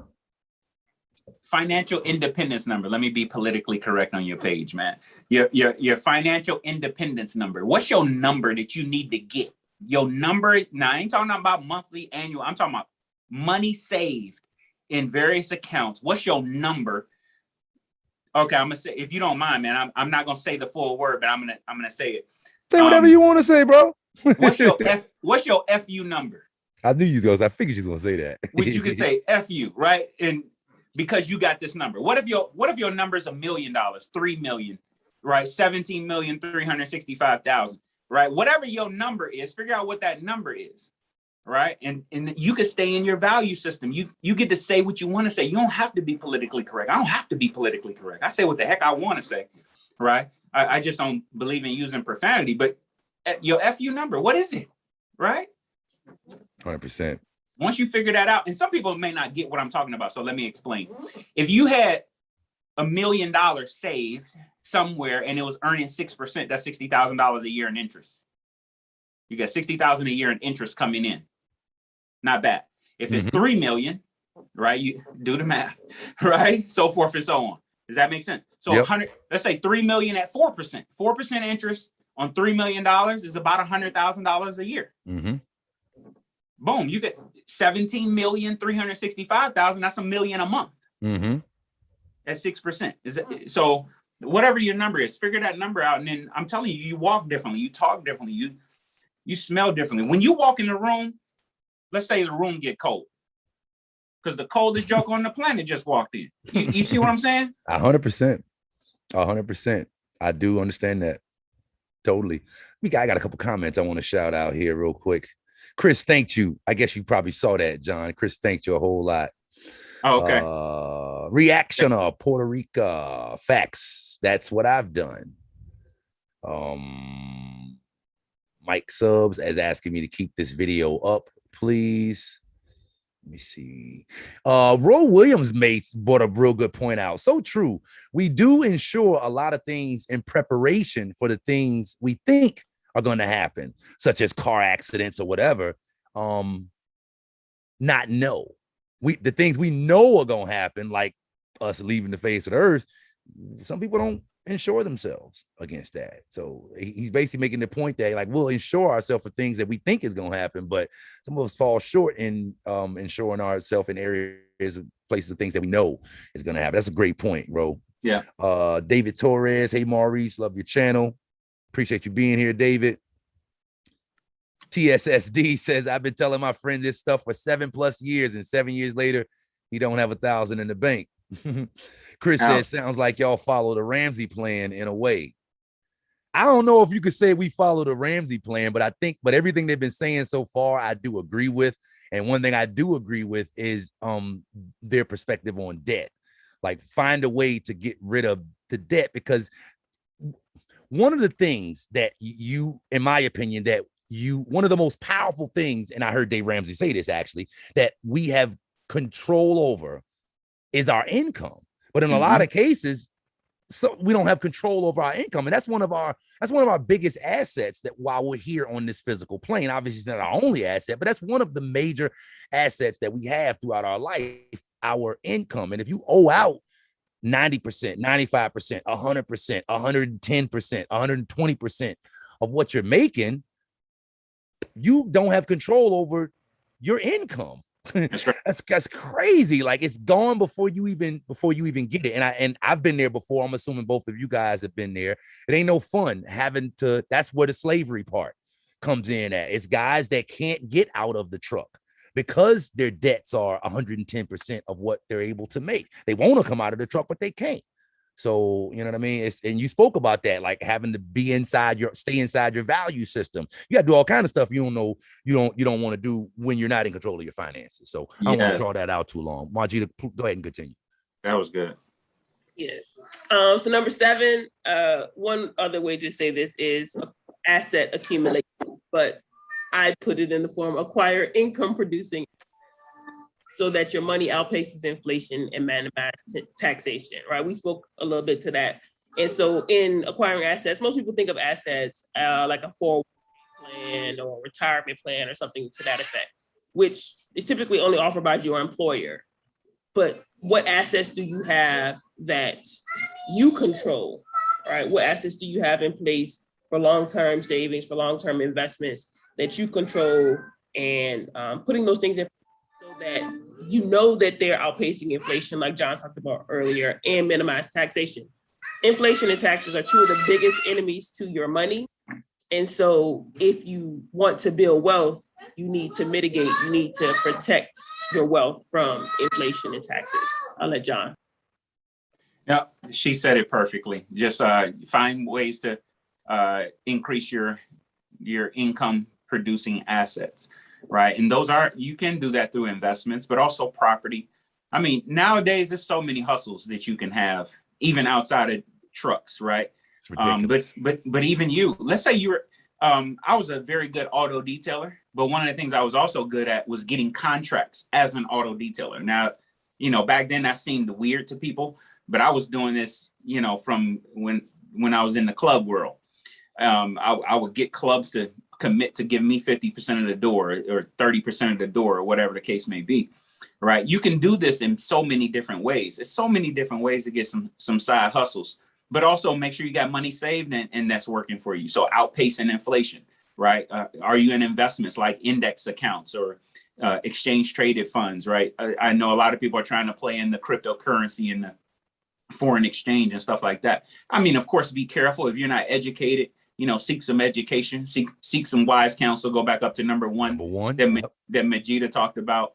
financial independence number. Let me be politically correct on your page, man. Your financial independence number. What's your number that you need to get? Your number, now I ain't talking about monthly, annual. I'm talking about money saved in various accounts. What's your number? Okay, I'm gonna say, if you don't mind, man, I'm not gonna say the full word, but I'm gonna say it. Say whatever you want to say, bro. What's your FU number? I knew you was. I figured you was gonna say that. Which you could say FU, right? And because you got this number. What if your number is $1 million, 3 million, right? 17,365,000. Right? Whatever your number is, figure out what that number is, right? And you can stay in your value system. You get to say what you want to say. You don't have to be politically correct. I don't have to be politically correct. I say what the heck I want to say, right? I just don't believe in using profanity, but your FU number, what is it, right? 100%. Once you figure that out, and some people may not get what I'm talking about, so let me explain. If you had $1 million saved somewhere and it was earning 6%, that's $60,000 a year in interest. You got $60,000 a year in interest coming in. Not bad. If it's 3 million, right? You do the math, right? So forth and so on. Does that make sense? So yep. Let's say 3 million at 4%. 4% interest on $3 million is about $100,000 a year. Mm-hmm. Boom, you get 17,365,000. That's $1 million a month. Mm-hmm. At 6%. Is it so? Whatever your number is, figure that number out, and then I'm telling you, you walk differently, you talk differently, you smell differently. When you walk in the room, let's say the room get cold, because the coldest joker on the planet just walked in. You see what I'm saying? 100%. 100%. I do understand that. Totally. I got a couple comments I want to shout out here real quick. Chris thanked you. I guess you probably saw that, John. Chris thanked you a whole lot. Oh, okay. Reaction of Puerto Rico. Facts. That's what I've done. Mike Subs is asking me to keep this video up, please. Let me see. Ro Williams mates brought a real good point out. So true. We do insure a lot of things in preparation for the things we think are going to happen, such as car accidents or whatever. Not know. The things we know are going to happen, like us leaving the face of the earth. Some people don't insure themselves against that. So he's basically making the point that like we'll insure ourselves for things that we think is going to happen, but some of us fall short in insuring ourselves in areas of places of things that we know is going to happen. That's a great point, bro. Yeah. David Torres, hey Maurice, love your channel. Appreciate you being here, David. TSSD says, I've been telling my friend this stuff for 7+ years, and 7 years later, he don't have 1,000 in the bank. Chris says, sounds like y'all follow the Ramsey plan in a way. I don't know if you could say we follow the Ramsey plan, but everything they've been saying so far, I do agree with. And one thing I do agree with is their perspective on debt. Like find a way to get rid of the debt, because one of the things that you, in my opinion, one of the most powerful things, and I heard Dave Ramsey say this actually, that we have control over is our income. But in a lot of cases, so we don't have control over our income. And that's one of our biggest assets, that while we're here on this physical plane, obviously it's not our only asset, but that's one of the major assets that we have throughout our life, our income. And if you owe out 90%, 95%, 100%, 110%, 120% of what you're making, you don't have control over your income. That's right. That's crazy. Like it's gone before you even get it. And I've been there before. I'm assuming both of you guys have been there. It ain't no fun having to. That's where the slavery part comes in at. It's guys that can't get out of the truck because their debts are 110% of what they're able to make. They want to come out of the truck, but they can't. So, you know what I mean? And you spoke about that, like having to stay inside your value system. You got to do all kinds of stuff you don't want to do when you're not in control of your finances. So I don't want to draw that out too long. Margita, go ahead and continue. That was good. Yeah. So number 7, one other way to say this is asset accumulation, but I put it in the form acquire income producing, so that your money outpaces inflation and minimize taxation, right? We spoke a little bit to that. And so in acquiring assets, most people think of assets like a 401k plan or retirement plan or something to that effect, which is typically only offered by your employer. But what assets do you have that you control, right? What assets do you have in place for long-term savings, for long-term investments that you control, and putting those things in so that you know that they're outpacing inflation, like John talked about earlier, and minimize taxation. Inflation and taxes are two of the biggest enemies to your money. And so if you want to build wealth, you need to mitigate, you need to protect your wealth from inflation and taxes. I'll let John. Yeah, she said it perfectly. Just find ways to increase your income producing assets. Right. And you can do that through investments, but also property. I mean, nowadays, there's so many hustles that you can have, even outside of trucks. Right. It's ridiculous. But even you, let's say I was a very good auto detailer, but one of the things I was also good at was getting contracts as an auto detailer. Now, back then that seemed weird to people, but I was doing this, from when I was in the club world. I would get clubs to commit to give me 50% of the door or 30% of the door or whatever the case may be, right? You can do this in so many different ways. There's so many different ways to get some side hustles, but also make sure you got money saved and that's working for you. So outpacing inflation, right? Are you in investments like index accounts or exchange traded funds, right? I know a lot of people are trying to play in the cryptocurrency and the foreign exchange and stuff like that. I mean, of course, be careful if you're not educated. Seek some education, seek some wise counsel. Go back up to number one that Majida talked about,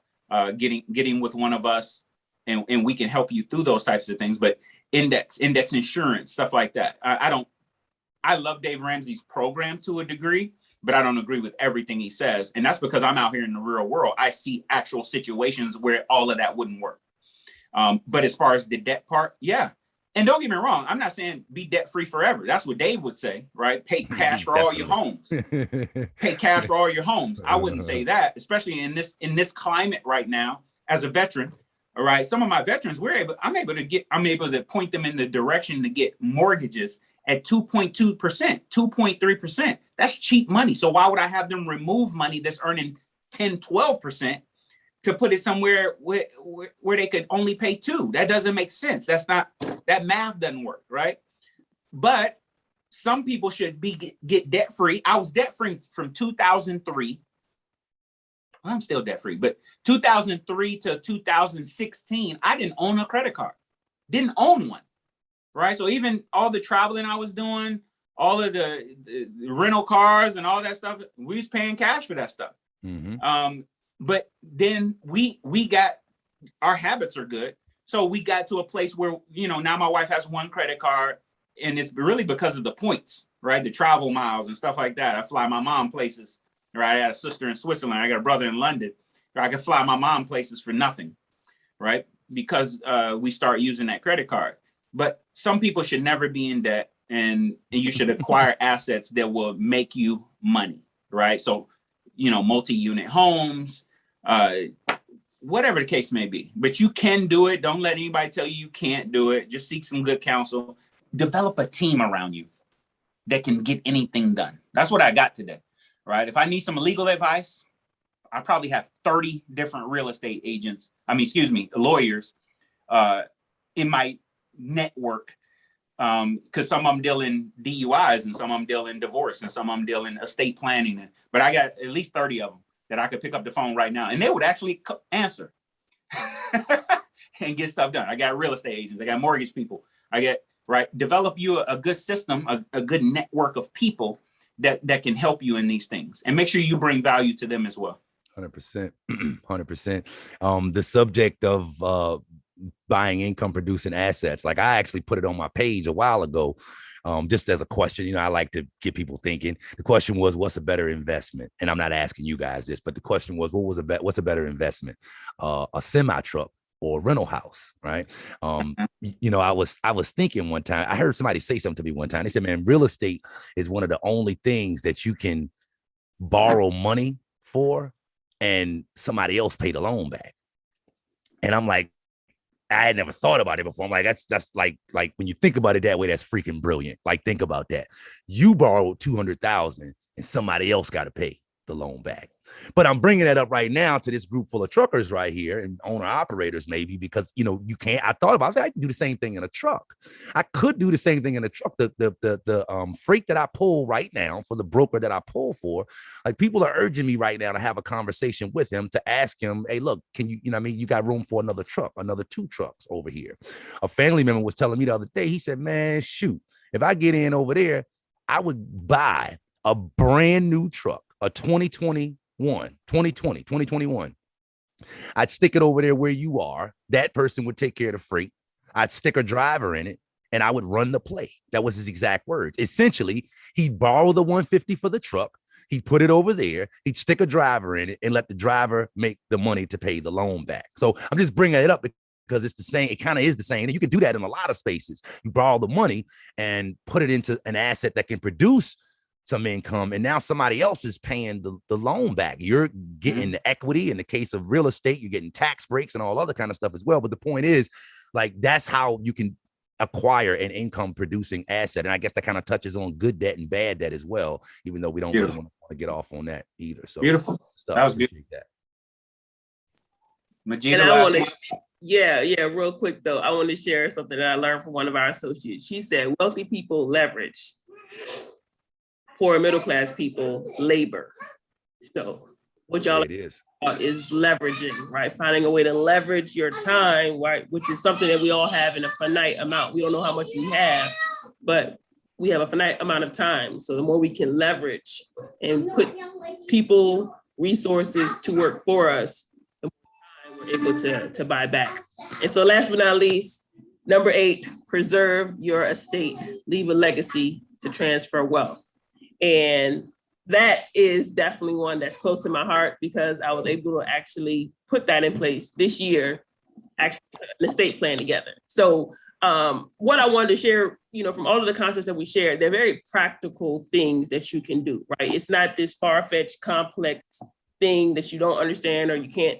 getting with one of us, and we can help you through those types of things. But index insurance, stuff like that. I love Dave Ramsey's program to a degree, but I don't agree with everything he says. And that's because I'm out here in the real world. I see actual situations where all of that wouldn't work. But as far as the debt part, yeah, And don't get me wrong, I'm not saying be debt-free forever. That's what Dave would say, right? Pay cash for all your homes. Pay cash for all your homes. I wouldn't say that, especially in this climate right now as a veteran. All right. Some of my veterans, I'm able to point them in the direction to get mortgages at 2.2%, 2.3%. That's cheap money. So why would I have them remove money that's earning 10, 12% to put it somewhere where they could only pay 2%? That doesn't make sense. That math doesn't work, right? But some people should get debt free. I was debt free from 2003. I'm still debt free, but 2003 to 2016, I didn't own a credit card. Didn't own one, right? So even all the traveling I was doing, all of the rental cars and all that stuff, we was paying cash for that stuff. Mm-hmm. But then we got, our habits are good. So we got to a place where, now my wife has one credit card, and it's really because of the points, right? The travel miles and stuff like that. I fly my mom places, right? I got a sister in Switzerland. I got a brother in London. I can fly my mom places for nothing, right? Because we start using that credit card. But some people should never be in debt, and you should acquire assets that will make you money, right? So, multi-unit homes, whatever the case may be. But you can do it. Don't let anybody tell you can't do it. Just seek some good counsel. Develop a team around you that can get anything done. That's what I got today, right? If I need some legal advice, I probably have 30 different real estate lawyers in my network, because some of them deal in DUIs, and some of them deal in divorce, and some of them deal in estate planning. But I got at least 30 of them that I could pick up the phone right now, and they would actually answer and get stuff done. I got real estate agents. I got mortgage people. Develop you a good system, a good network of people that can help you in these things, and make sure you bring value to them as well. 100%. 100%. The subject of buying income producing assets, like I actually put it on my page a while ago, just as a question. I like to get people thinking. The question was, what's a better investment? And I'm not asking you guys this, but the question was, what's a better investment? A semi truck or a rental house, right? I was thinking one time, I heard somebody say something to me one time. They said, man, real estate is one of the only things that you can borrow money for and somebody else pay the loan back. And I'm like, I had never thought about it before. I'm like, that's like when you think about it that way, that's freaking brilliant. Like, think about that. You borrowed $200,000 and somebody else got to pay the loan back. But I'm bringing that up right now to this group full of truckers right here, and owner operators maybe, because, you can't, I thought about it. I said, I can do the same thing in a truck. I could do the same thing in a truck. The freight that I pull right now for the broker that I pull for, like, people are urging me right now to have a conversation with him to ask him, hey, look, can you, you got room for another truck, another 2 trucks over here. A family member was telling me the other day, he said, man, shoot, if I get in over there, I would buy a brand new truck, a 2021. I'd stick it over there where you are. That person would take care of the freight. I'd stick a driver in it, and I would run the play. That was his exact words. Essentially, he'd borrow the $150 for the truck. He'd put it over there. He'd stick a driver in it and let the driver make the money to pay the loan back. So I'm just bringing it up because it's the same. It kind of is the same. And you can do that in a lot of spaces. You borrow the money and put it into an asset that can produce some income, and now somebody else is paying the loan back. You're getting the equity. In the case of real estate, you're getting tax breaks and all other kind of stuff as well. But the point is, like, that's how you can acquire an income producing asset. And I guess that kind of touches on good debt and bad debt as well, even though we don't really want to get off on that either. So beautiful stuff. That was beautiful. And I want to, real quick though, I want to share something that I learned from one of our associates. She said, wealthy people leverage, poor middle class people labor. So what y'all is leveraging, right? Finding a way to leverage your time, right? Which is something that we all have in a finite amount. We don't know how much we have, but we have a finite amount of time. So the more we can leverage and put people, resources to work for us, the more time we're able to buy back. And so last but not least, number 8, preserve your estate, leave a legacy to transfer wealth. And that is definitely one that's close to my heart, because I was able to actually put that in place this year, actually put an estate plan together. So what I wanted to share, from all of the concepts that we shared, they're very practical things that you can do, right? It's not this far-fetched, complex thing that you don't understand or you can't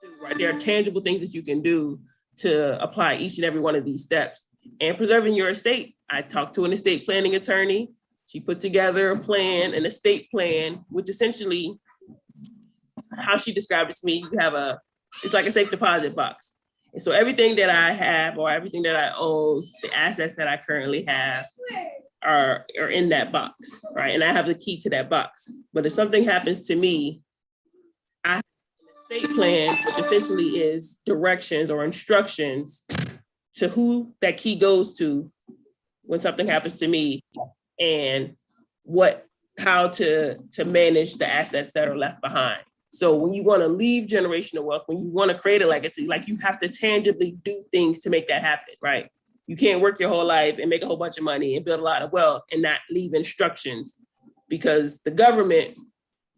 do, right? There are tangible things that you can do to apply each and every one of these steps. And preserving your estate, I talked to an estate planning attorney. She put together a plan, an estate plan, which essentially, how she described it to me, it's like a safe deposit box. And so everything that I have or everything that I own, the assets that I currently have are in that box, right? And I have the key to that box. But if something happens to me, I have an estate plan, which essentially is directions or instructions to who that key goes to when something happens to me and how to manage the assets that are left behind. So when you want to leave generational wealth, when you want to create a legacy, like you have to tangibly do things to make that happen, right? You can't work your whole life and make a whole bunch of money and build a lot of wealth and not leave instructions, because the government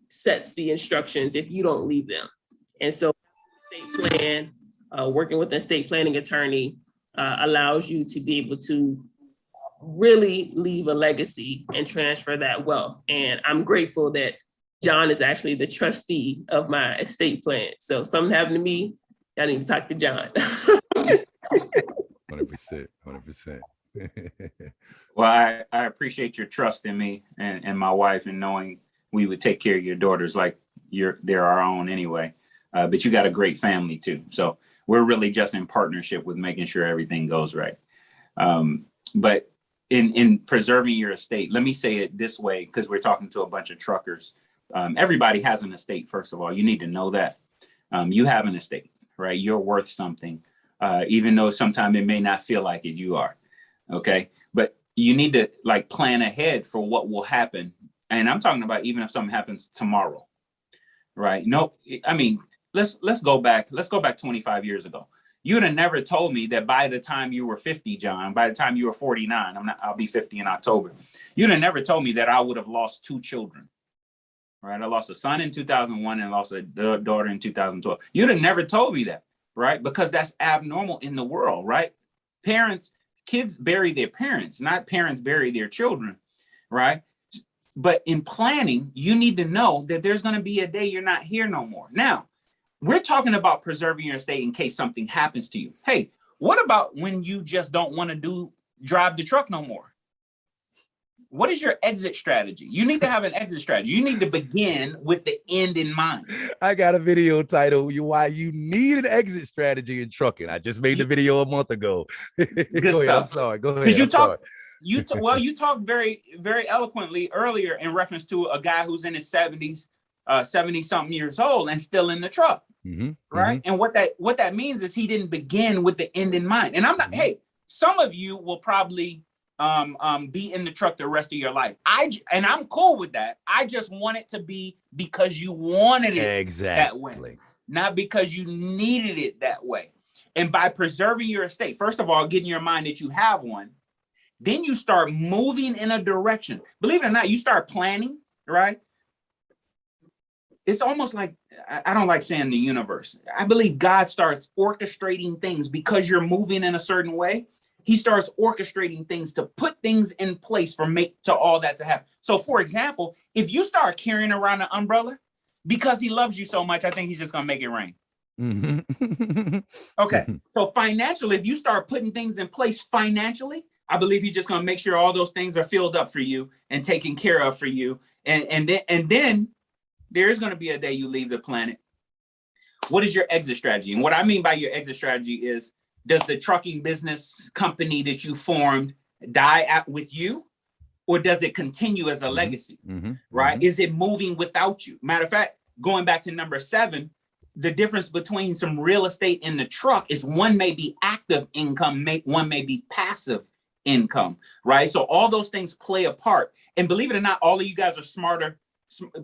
sets the instructions if you don't leave them. And so estate plan, working with an estate planning attorney allows you to be able to really leave a legacy and transfer that wealth. And I'm grateful that John is actually the trustee of my estate plan. So if something happened to me, I need to talk to John. 100%. Well, I appreciate your trust in me and my wife, and knowing we would take care of your daughters like they're our own anyway. But you got a great family too. So we're really just in partnership with making sure everything goes right. But in preserving your estate, let me say it this way, because we're talking to a bunch of truckers. Everybody has an estate. First of all, you need to know that you have an estate, right? You're worth something, even though sometimes it may not feel like it. You are, okay? But you need to plan ahead for what will happen. And I'm talking about even if something happens tomorrow, right? No, I mean, let's go back 25 years ago. You would have never told me that by the time you were 50, John, by the time you were 49, I'll be 50 in October. You'd have never told me that I would have lost 2 children. Right, I lost a son in 2001 and lost a daughter in 2012. You'd have never told me that, right? Because that's abnormal in the world, right? Kids bury their parents, not parents bury their children, right? But in planning, you need to know that there's going to be a day you're not here no more. Now, we're talking about preserving your estate in case something happens to you. Hey, what about when you just don't want to drive the truck no more? What is your exit strategy? You need to have an exit strategy. You need to begin with the end in mind. I got a video titled "Why You Need an Exit Strategy in Trucking." I just made the video a month ago. Go ahead. I'm sorry. Go ahead. Because you talked very, very eloquently earlier in reference to a guy who's in his 70s, 70-something years old and still in the truck, right? And what that means is he didn't begin with the end in mind. And I'm not. Hey, some of you will probably be in the truck the rest of your life. And I'm cool with that. I just want it to be because you wanted it that way, not because you needed it that way. And by preserving your estate, first of all, getting your mind that you have one, then you start moving in a direction. Believe it or not, you start planning, right? It's almost like, I don't like saying the universe. I believe God starts orchestrating things because you're moving in a certain way. He starts orchestrating things to put things in place for all that to happen. So, for example, if you start carrying around an umbrella because he loves you so much, I think he's just going to make it rain. Okay. So financially, if you start putting things in place financially, I believe he's just going to make sure all those things are filled up for you and taken care of for you. And then there's going to be a day you leave the planet. What is your exit strategy? And what I mean by your exit strategy is, does the trucking business company that you formed die with you, or does it continue as a legacy, right? Is it moving without you? Matter of fact, going back to number 7, the difference between some real estate in the truck is one may be active income, one may be passive income, right? So all those things play a part. And believe it or not, all of you guys are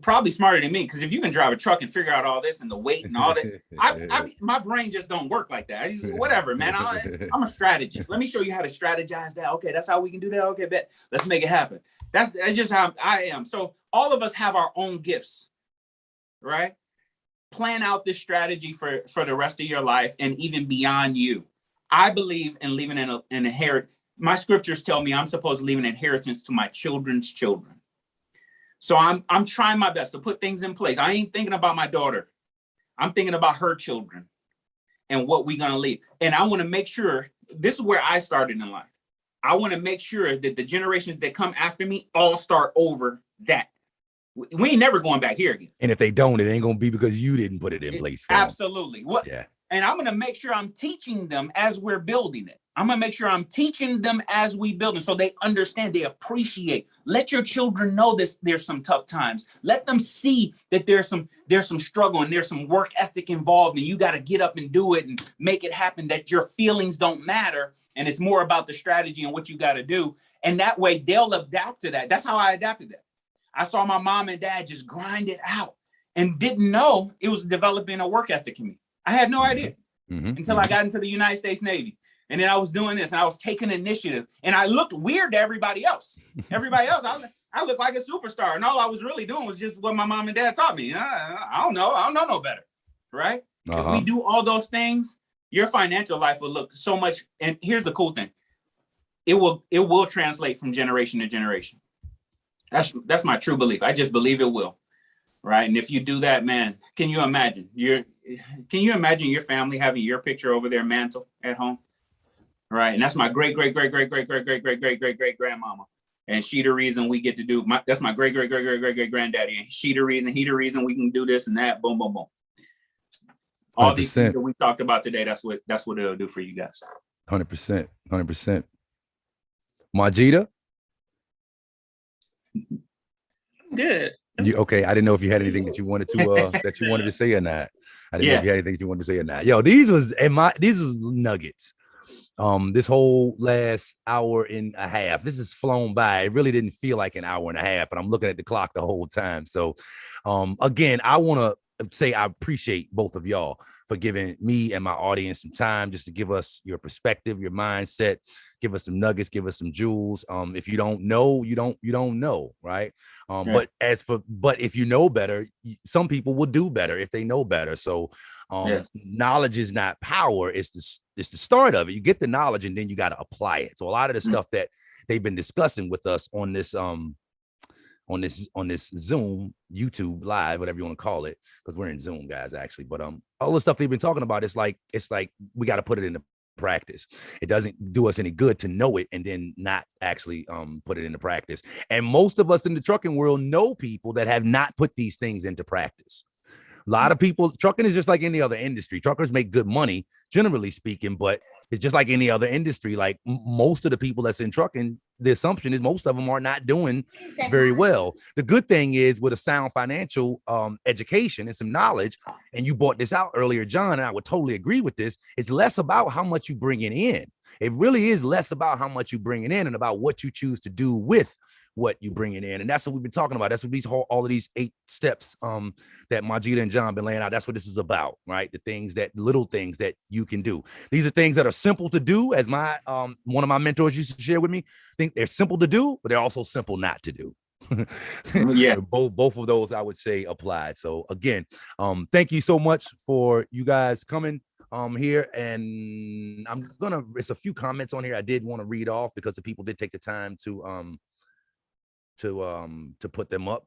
probably smarter than me, because if you can drive a truck and figure out all this and the weight and all that, my brain just don't work like that. I just, whatever, man. I'm a strategist. Let me show you how to strategize that. Okay, that's how we can do that. Okay, bet. Let's make it happen. That's just how I am. So all of us have our own gifts, right? Plan out this strategy for the rest of your life and even beyond you. I believe in leaving an inheritance. My scriptures tell me I'm supposed to leave an inheritance to my children's children. So I'm trying my best to put things in place. I ain't thinking about my daughter. I'm thinking about her children and what we're going to leave. And I want to make sure, this is where I started in life. I want to make sure that the generations that come after me all start over that. We ain't never going back here again. And if they don't, it ain't going to be because you didn't put it in place for Absolutely. them. What? Yeah. And I'm going to make sure I'm teaching them as we're building it. I'm going to make sure I'm teaching them as we build it so they understand, they appreciate. Let your children know this. There's some tough times. Let them see that there's some struggle and there's some work ethic involved, and you got to get up and do it and make it happen, that your feelings don't matter. And it's more about the strategy and what you got to do. And that way they'll adapt to that. That's how I adapted that. I saw my mom and dad just grind it out and didn't know it was developing a work ethic in me. I had no idea until I got into the United States Navy. And then I was doing this and I was taking initiative and I looked weird to everybody else. Everybody else, I looked like a superstar. And all I was really doing was just what my mom and dad taught me. I don't know no better, right? If we do all those things, your financial life will look so much. And here's the cool thing. It will translate from generation to generation. That's my true belief. I just believe it will. Right. And if you do that, man, can you imagine your family having your picture over their mantle at home? Right. And that's my great grandmama. And she the reason we get to do that's my great granddaddy. And he the reason we can do this and that. Boom, boom, boom. All 100%. These things that we talked about today, that's what it'll do for you guys. 100%. 100%. Majida? Good. Okay, I didn't know if you had anything that you wanted to say or not. I didn't know if you had anything that you wanted to say or not. Yo, these was nuggets. This whole last hour and a half, this has flown by. It really didn't feel like an hour and a half, and I'm looking at the clock the whole time. So, again, I want to say I appreciate both of y'all for giving me and my audience some time just to give us your perspective, your mindset, give us some nuggets, give us some jewels. If you don't know, you don't know, right? But if you know better, some people will do better if they know better. So knowledge is not power. It's the start of it. You get the knowledge and then you got to apply it. So a lot of the stuff that they've been discussing with us on this Zoom, YouTube live, whatever you want to call it, because we're in Zoom, guys, actually. But all the stuff they've been talking about, it's like we got to put it into practice. It doesn't do us any good to know it and then not actually put it into practice. And most of us in the trucking world know people that have not put these things into practice. A lot of people, trucking is just like any other industry. Truckers make good money, generally speaking, but it's just like any other industry. Like most of the people that's in trucking, the assumption is most of them are not doing very well. The good thing is with a sound financial education and some knowledge, and you brought this out earlier, John, and I would totally agree with this, it's less about how much you bringing in. It really is less about how much you bringing in and about what you choose to do with what you bringing in. And that's what we've been talking about. That's what all of these 8 steps that Majida and John been laying out. That's what this is about, right? The little things that you can do. These are things that are simple to do, as my one of my mentors used to share with me. I think they're simple to do, but they're also simple not to do. Both of those I would say applied. So again, thank you so much for you guys coming here, and it's a few comments on here I did want to read off because the people did take the time to put them up.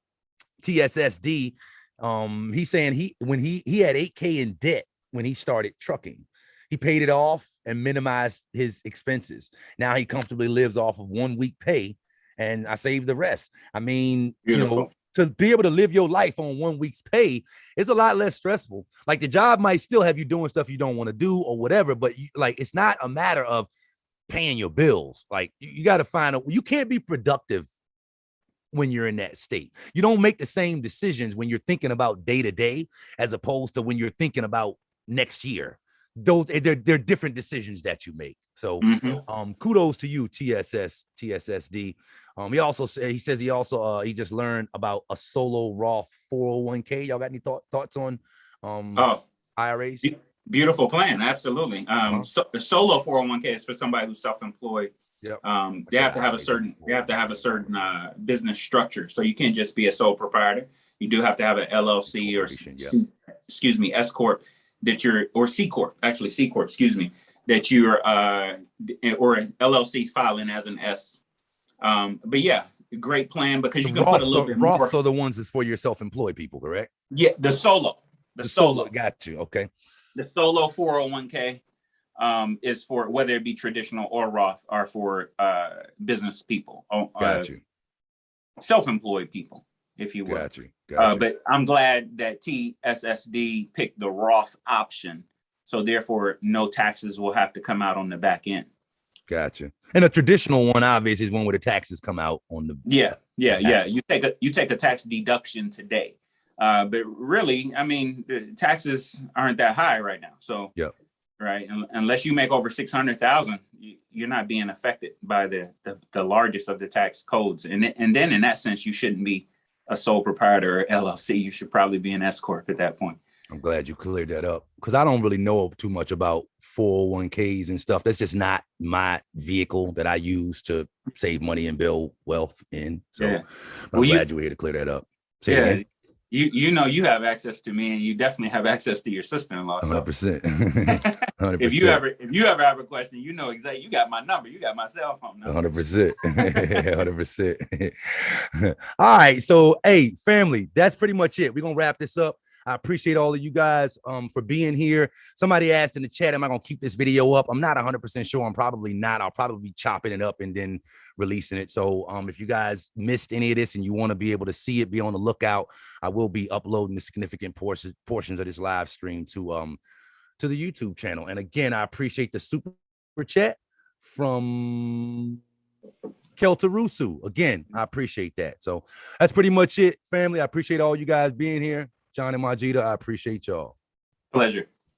TSSD, he's saying he had $8K in debt when he started trucking. He paid it off and minimized his expenses. Now he comfortably lives off of 1 week pay, and I saved the rest. I mean, beautiful. To be able to live your life on 1 week's pay is a lot less stressful. Like the job might still have you doing stuff you don't want to do or whatever, but it's not a matter of paying your bills. Like you got to you can't be productive when you're in that state. You don't make the same decisions when you're thinking about day to day as opposed to when you're thinking about next year. They're different decisions that you make. So kudos to you, TSSD. He says he just learned about a solo Roth 401k. Y'all got any thoughts on IRAs? Beautiful plan. Absolutely. So the solo 401k is for somebody who's self-employed. Yep. They have to have a certain business structure. So you can't just be a sole proprietor. You do have to have an LLC or S corp or C corp, C corp, that you're or an LLC filing as an S. But yeah, great plan because you can put a little bit more. Roths are the ones that's for your self-employed people, correct? Yeah, the solo. Got you. Okay. The solo 401k is for whether it be traditional or Roth, are for business people. Got you. Self-employed people, if you will. Got you. But I'm glad that TSSD picked the Roth option. So therefore, no taxes will have to come out on the back end. Gotcha. And a traditional one, obviously, is one where the taxes come out on the. Yeah. You take a tax deduction today, but really, I mean, the taxes aren't that high right now. So yeah, right, unless you make over 600,000, you're not being affected by the largest of the tax codes. And then in that sense, you shouldn't be a sole proprietor or LLC. You should probably be an S corp at that point. I'm glad you cleared that up because I don't really know too much about 401ks and stuff. That's just not my vehicle that I use to save money and build wealth in. So yeah. I'm glad you were here to clear that up. You know, you have access to me, and you definitely have access to your sister-in-law. So 100%. 100%. If you ever have a question, you know exactly. You got my number. You got my cell phone number. 100%. 100%. All right. So, hey, family, that's pretty much it. We're gonna wrap this up. I appreciate all of you guys for being here. Somebody asked in the chat, am I going to keep this video up? I'm not 100% sure. I'm probably not. I'll probably be chopping it up and then releasing it. So if you guys missed any of this and you want to be able to see it, be on the lookout. I will be uploading the significant portions of this live stream to the YouTube channel. And again, I appreciate the super chat from Keltarusu. Again, I appreciate that. So that's pretty much it, family. I appreciate all you guys being here. John and Majida, I appreciate y'all. Pleasure.